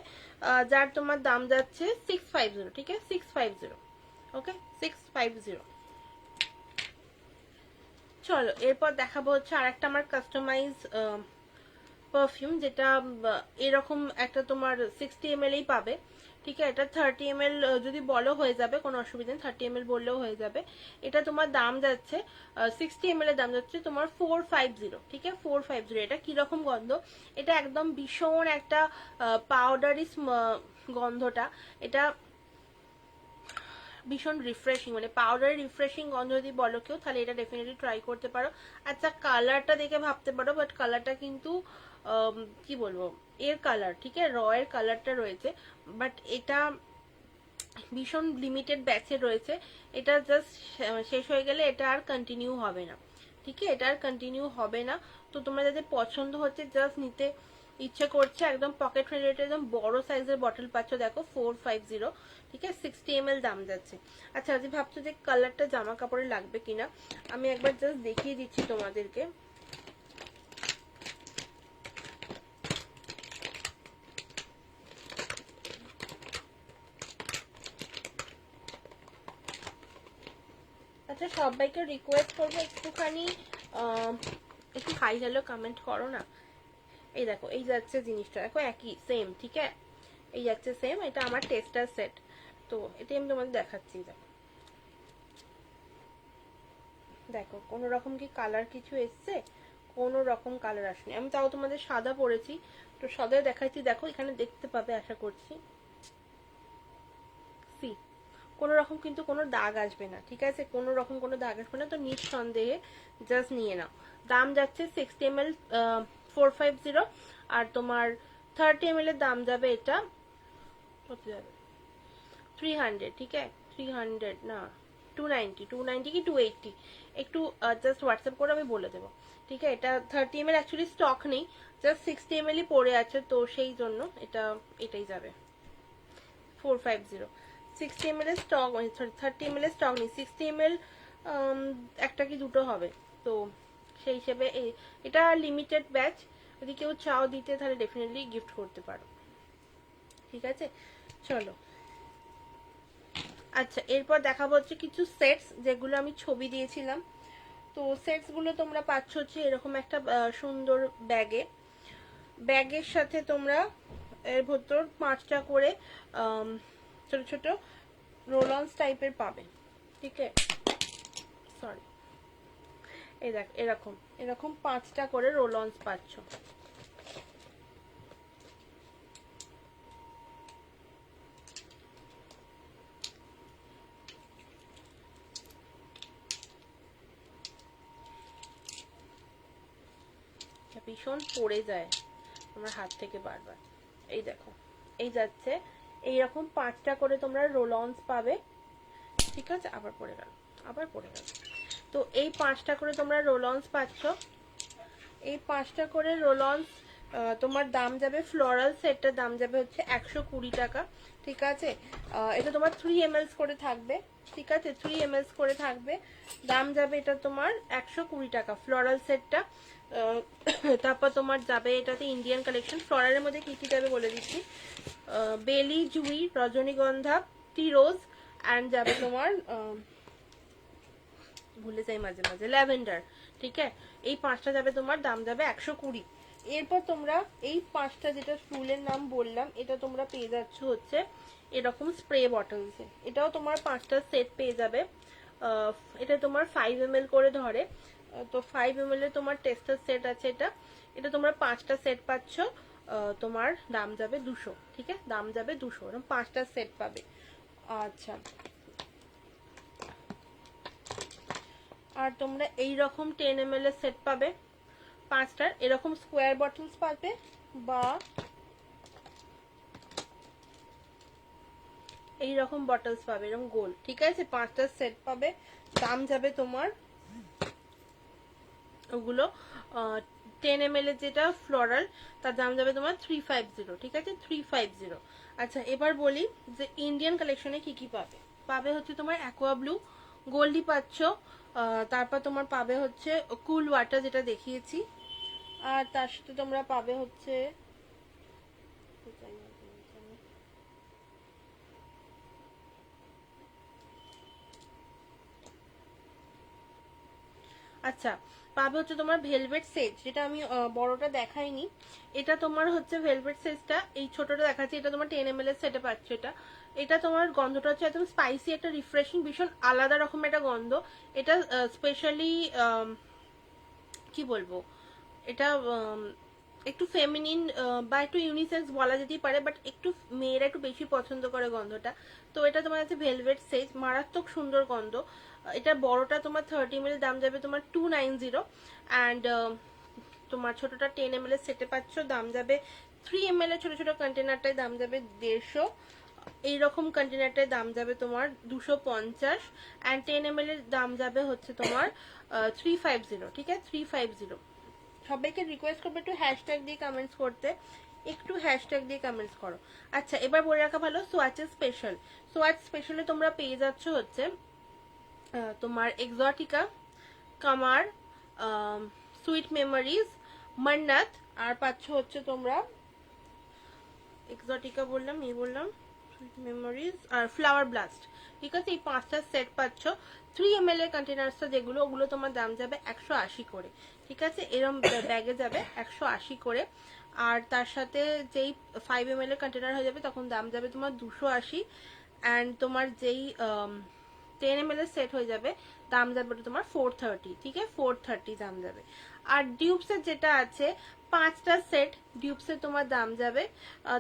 যার তোমার দাম যাচ্ছে 650, ঠিক আছে? 650, ওকে? 650। চলো, এরপর দেখাবো হচ্ছে আর একটা আমার কাস্টমাইজ পারফিউম, যেটা এরকম একটা তোমার 60 ml এই পাবে, ঠিক আছে? এটা 30 ml যদি বলো হয়ে যাবে, কোনো অসুবিধা নেই, 30 ml বললেও হয়ে যাবে। এটা তোমার দাম যাচ্ছে 60 ml এর দাম যাচ্ছে তোমার 450, ঠিক আছে? 450। এটা কিরকম গন্ধ? এটা একদম ভীষণ একটা পাউডারি গন্ধটা, এটা ভীষণ রিফ্রেশিং, মানে পাউডারি রিফ্রেশিং গন্ধ যদি বলো কেউ, তাহলে এটা ডেফিনেটলি ট্রাই করতে পারো। আচ্ছা, কালারটা দেখে ভাবতে পারো, বাট কালারটা কিন্তু কি বলবো, এর কালার, ঠিক আছে? র এর কালারটা রয়েছে, বাট এটা ভীষণ লিমিটেড ব্যাচে রয়েছে। এটা জাস্ট শেষ হয়ে গেলে এটা আর কন্টিনিউ হবে না, ঠিক আছে? এটা আর কন্টিনিউ হবে না। তো তোমরা যাদের পছন্দ হচ্ছে, জাস্ট নিতে ইচ্ছে করছে, একদম পকেট ফ্রেন্ডলি, একদম বড় সাইজের বটল পাচ্ছ, দেখো 450, ঠিক আছে? 60 ml দাম যাচ্ছে। আচ্ছা, যদি ভাবছো যে কালারটা জামা কাপড়ে লাগবে কিনা, আমি একবার জাস্ট দেখিয়ে দিচ্ছি তোমাদেরকে। আচ্ছা, সবাইকে রিকোয়েস্ট করবো একটুখানি একটু হাই হ্যালো কমেন্ট করো না। এই দেখো, এই যাচ্ছে জিনিসটা, দেখো একই সেম, ঠিক আছে? এই যাচ্ছে সেম, এটা আমার টেস্টার সেট। তো এটা আমি তোমাদের দেখাচ্ছি, দেখো দেখো কোনো রকম কি কালার কিছু এসছে? কোনো রকম কালার আসেনি। আমি তাও তোমাদের সাদা পরেছি, তো সাদা দেখাচ্ছি, দেখো এখানে দেখতে পাবে আশা করছি। সি, কোনো রকম কিন্তু কোনো দাগ আসবে না, ঠিক আছে? কোনো রকম কোনো দাগ আসবে না, তো নিঃসন্দেহে জাস্ট নিয়ে নাও। দাম যাচ্ছে 60 ml 450, আর তোমার 30 ml এর দাম যাবে এটা কত যাবে, 300, ঠিক আছে? 300 না, 290 কি 280, একটু জাস্ট হোয়াটসঅ্যাপ করে আমি বলে দেবো, ঠিক আছে? এটা 30 ml অ্যাকচুয়ালি স্টক নেই, জাস্ট 60 ml ই পড়ে আছে, তো সেই জন্য এটা এটাই যাবে 450। 60 ml এর স্টক, সরি 30 ml এর স্টক নেই, 60 ml একটা কি দুটো হবে, তো সেই হিসেবে এটা লিমিটেড ব্যাচ, যদি কেউ চাও দিতে তাহলে ডেফিনেটলি গিফট করতে পারো, ঠিক আছে? চলো, আচ্ছা, এরপর দেখাবো হচ্ছে কিছু সেটস, যেগুলো আমি ছবি দিয়েছিলাম। তো সেটস গুলো তোমরা পাচ্ছ হচ্ছে এরকম একটা সুন্দর ব্যাগে, ব্যাগের সাথে তোমরা এর ভেতর 5টা করে ছোট ছোট রোলন্স টাইপের পাবে, ঠিক আছে? সরি, এই দেখ, এরকম এরকম 5টা করে রোলন্স পাচ্ছ। ভীষণ পড়ে যায় আমার হাত থেকে বারবার। এই দেখো, এই যাচ্ছে, এইরকম 5টা করে তোমরা রোলন্স পাবে, ঠিক আছে? আবার পড়ে গেল, আবার পড়ে গেল। তো এই 5টা করে তোমরা রোলন্স পাচ্ছ, এই 5টা করে রোলন্স তোমার দাম যাবে, ফ্লোরাল সেটটার দাম যাবে হচ্ছে 120 টাকা। ঠিক আছে, এটা তোমার 3 ml করে থাকবে। ঠিক আছে, 3 ml করে থাকবে, দাম যাবে এটা তোমার 120 টাকা ফ্লোরাল সেটটা। তারপর তোমার যাবে এটাতে ইন্ডিয়ান কালেকশন। ফ্লোরালের মধ্যে কি কি যাবে বলে দিচ্ছি, বেলি, জুই, রজনীগন্ধা, টি রোজ, অ্যান্ড যাবে তোমার ভুলে যাই মাঝে মাঝে, ল্যাভেন্ডার। ঠিক আছে, এই 5টা যাবে তোমার, দাম যাবে 120। এরপর তোমরা এই 5টা যেটা ফুলের নাম বললাম, এটা তোমরা পেয়ে যাচ্ছ হচ্ছে এরকম স্প্রে বটলসে। এটাও তোমার 5টা সেট পেয়ে যাবে। এটা তোমার 5 ml করে ধরে, তো 5 ml এর তোমার টেস্টার সেট আছে। এটা এটা তোমরা 5টা সেট পাচ্ছ, তোমার দাম যাবে 200। ঠিক আছে, দাম যাবে 200, এরকম 5টা সেট পাবে। আচ্ছা, আর তোমরা এই রকম 10 ml এর সেট পাবে 5টার, এরকম স্কোয়ার বটলস পাবে, বা এইরকম বটলস পাবে, এরকম গোল। ঠিক আছে, 5টার সেট পাবে, দাম যাবে তোমার ওগুলো 10 ml এর যেটা ফ্লোরাল, তার দাম যাবে তোমার 350। ঠিক আছে, 350। আচ্ছা, এবার বলি যে ইন্ডিয়ান কালেকশনে কি কি পাবে। পাবে হচ্ছে তোমার অ্যাকোয়া ব্লু, গোল্ডি পাচ্ছ, তারপর তোমার পাবে হচ্ছে কুল ওয়াটার যেটা দেখিয়েছি, আর তার সাথে তোমরা পাবে হচ্ছে আচ্ছা, পাবে হচ্ছে তোমার ভেলভেট সেজ, যেটা আমি বড়টা দেখাইনি। এটা তোমার হচ্ছে ভেলভেট সেজটা, এই ছোটটা দেখাচ্ছি, এটা তোমার 10 ml এর সেটে পাচ্ছ। এটা এটা তোমার গন্ধটা হচ্ছে একদম স্পাইসি, একটা রিফ্রেশিং, ভীষণ আলাদা রকম একটা গন্ধ। এটা স্পেশালি কি বলবো, এটা একটু ফেমিনিন বা একটু ইউনিসেক্স বলা যেতেই পারে, বাট একটু মেয়েরা একটু বেশি পছন্দ করে গন্ধটা। তো এটা তোমার আছে ভেলভেট সেজ, মারাত্মক সুন্দর গন্ধ। এটা বড়টা তোমার 30 ml, দাম যাবে তোমার 290। অ্যান্ড তোমার ছোটটা 10 ml এর সেটে পাচ্ছ, দাম যাবে 3 ml এর ছোট ছোট কন্টেনারটায় দাম যাবে 150। এইরকম কন্টেনারটায় দাম যাবে তোমার 250। অ্যান্ড 10 ml এর দাম যাবে হচ্ছে তোমার 350। ঠিক আছে, 350। সবাইকে রিকোয়েস্ট করবো একটু হ্যাশট্যাগ দিয়ে কমেন্টস করতে, একটু হ্যাশট্যাগ দিয়ে কমেন্টস করো। আচ্ছা, এবার বলে রাখা ভালো, সোয়াচের স্পেশাল। সোয়াচ স্পেশালে তোমরা পেয়ে যাচ্ছ হচ্ছে তোমার এক্সোটিকা, কামার, সুইট মেমোরিজ, মান্নাত, আর পাচ্ছ হচ্ছে তোমরা এক্সোটিকা বললাম, এই বললাম, সুইট মেমোরিজ আর ফ্লাওয়ার ব্লাস্ট। ঠিক আছে, এই 5টা সেট পাচ্ছ। 3 ml এর কন্টেনার্সটা যেগুলো, ওগুলো তোমার দাম যাবে 180 করে। ঠিক আছে, এরম ব্যাগে যাবে 180 করে। আর তার সাথে যেই 5 ml এর কন্টেনার হয়ে যাবে, তখন দাম যাবে তোমার 280। অ্যান্ড তোমার যেই 10 ml এর সেট হয়ে যাবে, দাম যাবে ওটা তোমার 430। ঠিক আছে, 430 দাম যাবে। আর ডিউবসের যেটা আছে 5টা সেট, ডিউবসের তোমার দাম যাবে,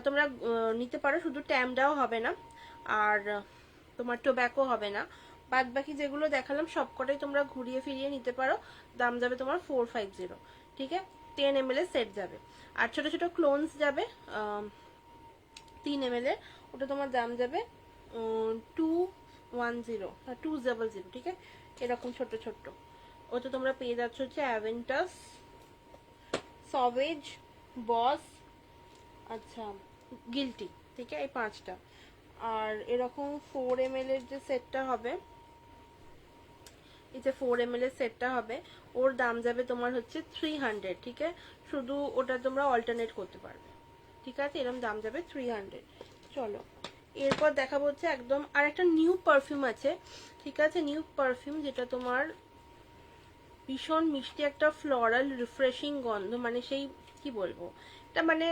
তোমরা নিতে পারো, শুধু ট্যামডাও হবে না, আর তোমার টোব্যাকো হবে না, বাদ বাকি যেগুলো দেখালাম সবকটাই তোমরা ঘুরিয়ে ফিরিয়ে নিতে পারো, দাম যাবে তোমার 450। ঠিক আছে, 10 ml এর সেট যাবে। আর ছোট ছোট ক্লোনস যাবে 3 ml এর, ওটা তোমার দাম যাবে 210। ঠিক আছে, এরকম ছোট ছোট। ওটা তোমরা পেয়ে যাচ্ছ হচ্ছে অ্যাভেন্টাস, সভেজ, বস, আচ্ছা, গিলটি। ঠিক আছে, এই 5টা। আর এরকম 4 ml এর যে সেটটা হবে, এই যে 4 ml এর সেটটা হবে, ওর দাম যাবে তোমার হচ্ছে 300। ঠিক আছে, শুধু ওটা তোমরা অল্টারনেট করতে পারবে। ঠিক আছে, এরকম দাম যাবে 300। চলো, এরপর দেখাবো হচ্ছে একদম আর একটা নিউ পারফিউম আছে। ঠিক আছে, নিউ পারফিউম, যেটা তোমার ভীষণ মিষ্টি একটা ফ্লোরাল রিফ্রেশিং গন্ধ, মানে সেই কি বলবো, এটা মানে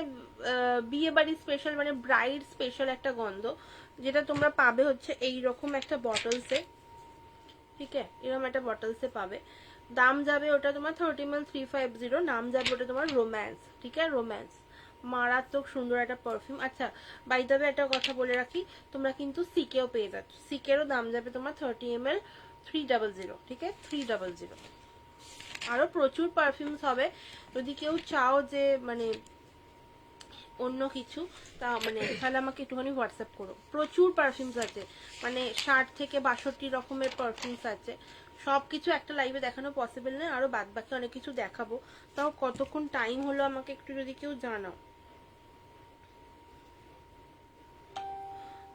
বিয়ে বাড়ি স্পেশাল, মানে ব্রাইড স্পেশাল একটা গন্ধ, যেটা তোমরা পাবে হচ্ছে এই রকম একটা বটলসে। ঠিক আছে, এরকম একটা বটলসে পাবে, দাম যাবে ওটা তোমার 30 ml 350, নাম যাবে ওটা তোমার রোম্যান্স। ঠিক আছে, রোম্যান্স, মারাত্মক সুন্দর একটা পারফিউম। আচ্ছা, বাই দ্য ওয়ে একটা কথা বলে রাখি, তোমরা কিন্তু সিকেও পেয়ে যাচ্ছ, সিকেরও দাম যাবে তোমার 30 ml 300। ঠিক আছে, 300। আরো প্রচুর পারফিউমস হবে, যদি কেউ চাও যে মানে অন্য কিছু, তা মানে তাহলে আমাকে একটুখানি হোয়াটসঅ্যাপ করো। প্রচুর পারফিউমস আছে, মানে 60 থেকে 62 রকমের পারফিউমস আছে, সব কিছু একটা লাইভে দেখানো পসিবল নয়, আরো বাদ বাকি অনেক কিছু দেখাবো। তাও কতক্ষণ টাইম হলো আমাকে একটু যদি কেউ জানাও।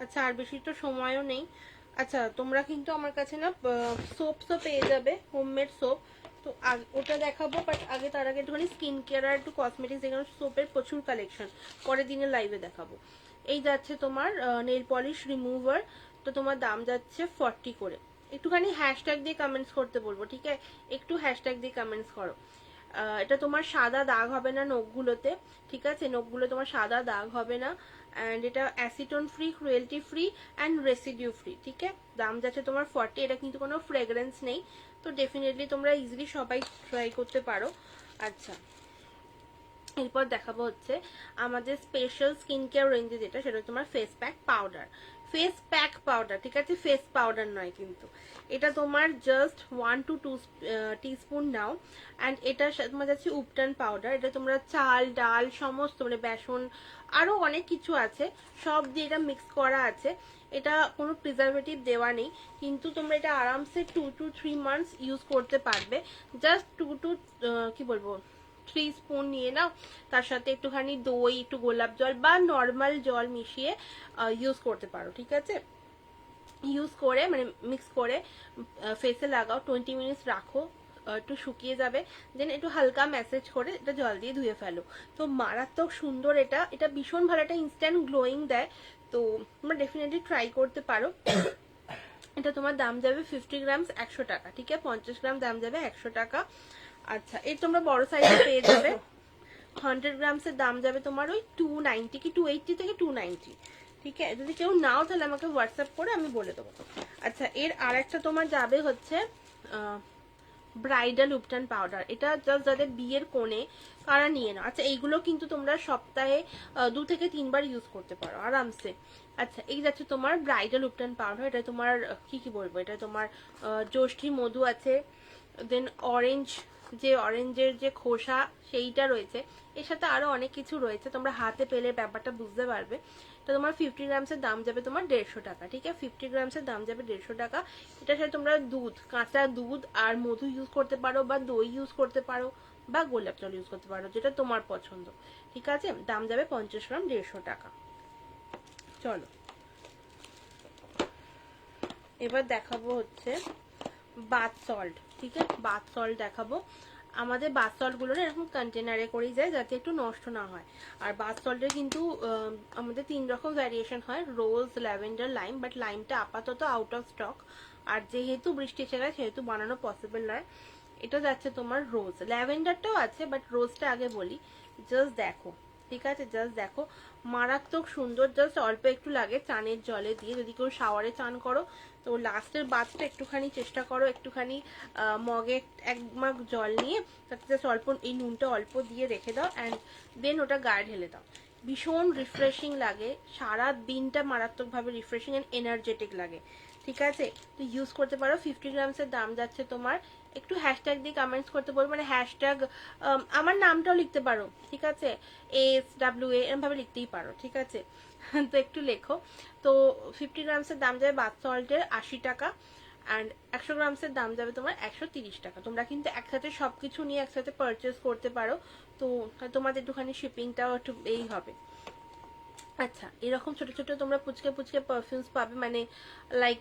আচ্ছা, আর বেশি তো সময়ও নেই। আচ্ছা, তোমরা কিন্তু আমার কাছে না সোপসও পেয়ে যাবে, হোমমেড সোপ। তো ওটা দেখাবো, বাট আগে তার আগে একটুখানি স্কিন কেয়ার আর একটু কসমেটিক্স, এখানে সোপের প্রচুর কালেকশন পরের দিনের লাইভে দেখাবো। এই যাচ্ছে তোমার নেল পলিশ রিমুভার, তো তোমার দাম যাচ্ছে 40 করে। একটুখানি হ্যাশট্যাগ দিয়ে কমেন্টস করতে বলবো, ঠিক আছে? একটু হ্যাশট্যাগ দিয়ে কমেন্টস করো। এটা তোমার সাদা দাগ হবে না নখগুলোতে, ঠিক আছে? নখগুলো তোমার সাদা দাগ হবে না। অ্যান্ড এটা acetone free, cruelty free and residue free, ঠিক আছে? দাম যাচ্ছে তোমার 40। এটা কিন্তু কোনো ফ্রেগ্রেন্স নেই, তো ডেফিনেটলি তোমরা ইজিলি সবাই ট্রাই করতে পারো। আচ্ছা, এরপর দেখাবো হচ্ছে আমাদের স্পেশাল স্কিন কেয়ার রেঞ্জে যেটা, সেটা তোমার face pack powder. Face pack powder, ঠিক আছে? ফেস পাউডার নয় কিন্তু। এটা তোমার just 1 to 2 teaspoon now. And এটা তোমার যাচ্ছে উপটান পাউডার। এটা তোমরা চাল ডাল সমস্ত, মানে বেসন আরো অনেক কিছু আছে, সব দিয়ে এটা মিক্স করা আছে। এটা কোনো প্রিজারভেটিভ দেওয়া নেই, কিন্তু তোমরা এটা আরামসে 2 to 3 মান্থস ইউজ করতে পারবে। জাস্ট 2 to কি বলবো 3 স্পুন নিয়ে নাও, তার সাথে একটুখানি দই, একটু গোলাপ জল বা নর্মাল জল মিশিয়ে ইউজ করতে পারো, ঠিক আছে? ইউজ করে মানে মিক্স করে ফেসে লাগাও, 20 মিনিটস রাখো, একটু শুকিয়ে যাবে, দেন একটু হালকা ম্যাসেজ করে এটা জল দিয়ে ধুয়ে ফেলো। তো মারাত্মক সুন্দর এটা, এটা ভীষণ ভালো, একটা ইনস্ট্যান্ট গ্লোয়িং দেয়। তো তোমরা ডেফিনেটলি ট্রাই করতে পারো। এটা তোমার দাম যাবে 50 গ্রামস 100 টাকা, ঠিক আছে? 50 গ্রাম দাম যাবে 100 টাকা। আচ্ছা, এর তোমরা বড় সাইজে পেয়ে যাবে। 100 গ্রামসের দাম যাবে তোমার ওই 290 কি 280 থেকে 290, ঠিক আছে? যদি কেউ নাও তাহলে আমাকে হোয়াটসঅ্যাপ করে আমি বলে দেবো। আচ্ছা, এর আর একটা তোমার যাবে হচ্ছে ব্রাইডাল উপটান পাউডার। এটা জাস্ট যাদের বিয়ের কোণে কারা নিয়ে নাও। আচ্ছা, এইগুলো কিন্তু তোমরা সপ্তাহে 2 থেকে 3 বার ইউজ করতে পারো আরামসে। আচ্ছা, এই যাচ্ছে তোমার ব্রাইডাল উপটান পাউডার। এটা তোমার কি বলবো, এটা তোমার যষ্ঠী মধু আছে, দেন অরেঞ্জ, যে অরেঞ্জের যে খোসা সেইটা রয়েছে, এর সাথে আরো অনেক কিছু রয়েছে, তোমরা হাতে পেলে ব্যাপারটা বুঝতে পারবে। তো তোমার 50 গ্রামসের দাম যাবে তোমার 150 টাকা, ঠিক আছে? 50 গ্রামসের দাম যাবে 150 টাকা। এটার সাথে তোমরা দুধ, কাঁচা দুধ আর মধু ইউজ করতে পারো, বা দই ইউজ করতে পারো, বা গোলাপ জল ইউজ করতে পারো, যেটা তোমার পছন্দ, ঠিক আছে? দাম যাবে 50 গ্রাম 150 টাকা। চলো, এবার দেখাবো হচ্ছে বাথ সল্ট, ঠিক আছে? বাথ সল্ট দেখাবো। আমাদের বাথ সল্টগুলো না এরকম কন্টেনারে করেই যায়, যাতে একটু নষ্ট না হয়। আর বাথ সল্টের কিন্তু আমাদের 3 রকম ভ্যারিয়েশন হয়, রোজ, ল্যাভেন্ডার, লাইম, বাট লাইমটা আপাতত আউট অফ স্টক। আর যেহেতু বৃষ্টি এসে গেছে সেহেতু বানানো পসিবল নয়। এটা যাচ্ছে তোমার রোজ, ল্যাভেন্ডারটাও আছে, বাট রোজটা আগে বলি। জাস্ট দেখো, ঠিক আছে? জাস্ট দেখো, মারাত্মক সুন্দর। জাস্ট অল্প একটু লাগে চানের জলে দিয়ে, যদি কেউ শাওয়ারে চান করো তো লাস্টের বাথটা একটুখানি চেষ্টা করো, একটুখানি মগে 1 মগ জল নিয়ে তাতে জাস্ট অল্প এই নুনটা অল্প দিয়ে রেখে দাও, অ্যান্ড দেন ওটা গায়ে ঢেলে দাও। ভীষণ রিফ্রেশিং লাগে, সারা দিনটা মারাত্মকভাবে রিফ্রেশিং অ্যান্ড এনার্জেটিক লাগে, ঠিক আছে? তো ইউজ করতে পারো। 50 গ্রামসের দাম যাচ্ছে তোমার, একটু হ্যাশট্যাগ দিয়ে কমেন্টস করতে বলবো, মানে হ্যাশট্যাগ আমার নামটাও লিখতে পারো, ঠিক আছে? SWA এরকম ভাবে লিখতেই পারো, ঠিক আছে? তো একটু লেখো। তো 50 গ্রামসের দাম যাবে বাথ সল্টের 80 টাকা, অ্যান্ড 100 গ্রামসের দাম যাবে তোমার 130 টাকা। তোমরা কিন্তু একসাথে সবকিছু নিয়ে একসাথে পারচেস করতে পারো, তো তোমাদের একটুখানি শিপিংটাও একটু এই হবে। আচ্ছা, এরকম ছোট ছোট তোমরা পুচকে পুচকে পারফিউমস পাবে, মানে লাইক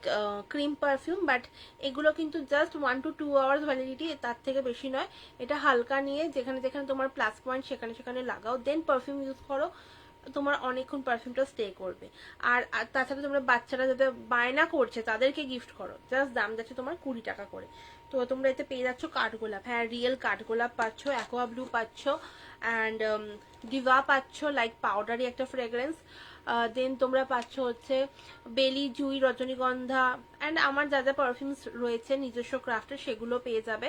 ক্রিম পারফিউম, বাট এগুলো কিন্তু জাস্ট 1 to 2 আওয়ার্স ভ্যালিডিটি, তার থেকে বেশি নয়। এটা হালকা নিয়ে যেখানে যেখানে তোমার প্লাস পয়েন্ট সেখানে সেখানে লাগাও, দেন পারফিউম ইউজ করো, তোমার অনেকক্ষণ পারফিউমটা স্টে করবে। আর তাছাড়া তোমরা বাচ্চারা যাতে বায়না করছে তাদেরকে গিফট করো, জাস্ট দাম যাচ্ছে তোমার 20 টাকা করে। তো তোমরা এতে পেয়ে যাচ্ছ কাঠগোলাপ, হ্যাঁ রিয়েল কাঠগোলাপ পাচ্ছ, অ্যাকোয়া ব্লু পাচ্ছ, অ্যান্ড ডিভা পাচ্ছ, লাইক পাউডারি একটা ফ্রেগ্রেন্স। দেন তোমরা পাচ্ছ হচ্ছে বেলি, জুই, রজনীগন্ধা, অ্যান্ড আমার যা যা পারফিউমস রয়েছে নিজস্ব ক্রাফটের সেগুলো পেয়ে যাবে।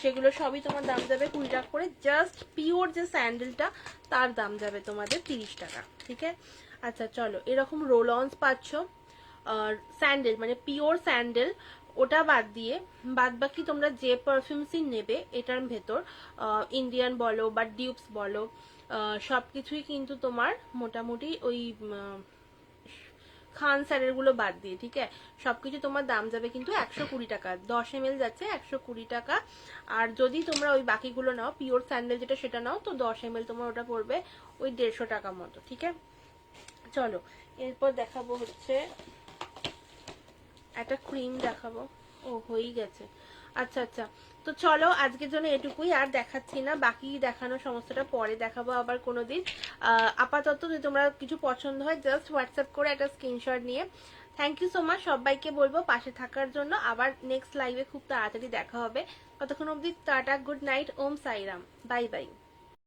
সেগুলো সবই তোমার দাম যাবে 20 টাকা করে। জাস্ট পিওর যে স্যান্ডেলটা তার দাম যাবে তোমাদের 30 টাকা, ঠিক আছে? আচ্ছা চলো, এরকম রোল অনস পাচ্ছ, স্যান্ডেল মানে পিওর স্যান্ডেল, ওটা বাদ দিয়ে বাদ বাকি তোমরা যে পারফিউমসই নেবে এটার ভেতর, ইন্ডিয়ান বলো বা ডিউপস বলো, সবকিছুই কিন্তু তোমার মোটামুটি ওই খান স্যারের গুলো বাদ দিয়ে, ঠিক আছে? সবকিছু তোমার দাম যাবে কিন্তু 120 টাকা। 10 ml যাচ্ছে 120 টাকা। আর যদি তোমরা ওই বাকিগুলো নাও, পিওর স্যান্ডেল যেটা সেটা নাও, তো 10 ml তোমার ওটা পড়বে ওই 150 টাকা মতো, ঠিক আছে? চলো এরপর দেখাবো হচ্ছে একটা ক্রিম দেখাবো। ও হয়েই গেছে। আচ্ছা আচ্ছা, তো চলো আজকের জন্য এটুকুই, আর দেখাচ্ছি না, বাকি দেখানো সমস্তটা পরে দেখাবো আবার কোনোদিন। আপাতত যদি তোমরা কিছু পছন্দ হয় জাস্ট হোয়াটসঅ্যাপ করে একটা স্ক্রিনশট নিয়ে। থ্যাংক ইউ সো মাচ, সবাইকে বলবো পাশে থাকার জন্য। আবার নেক্সট লাইভে খুব তাড়াতাড়ি দেখা হবে। ততক্ষণ অবধি টাটা, গুড নাইট, ওম সাইরাম, বাই বাই।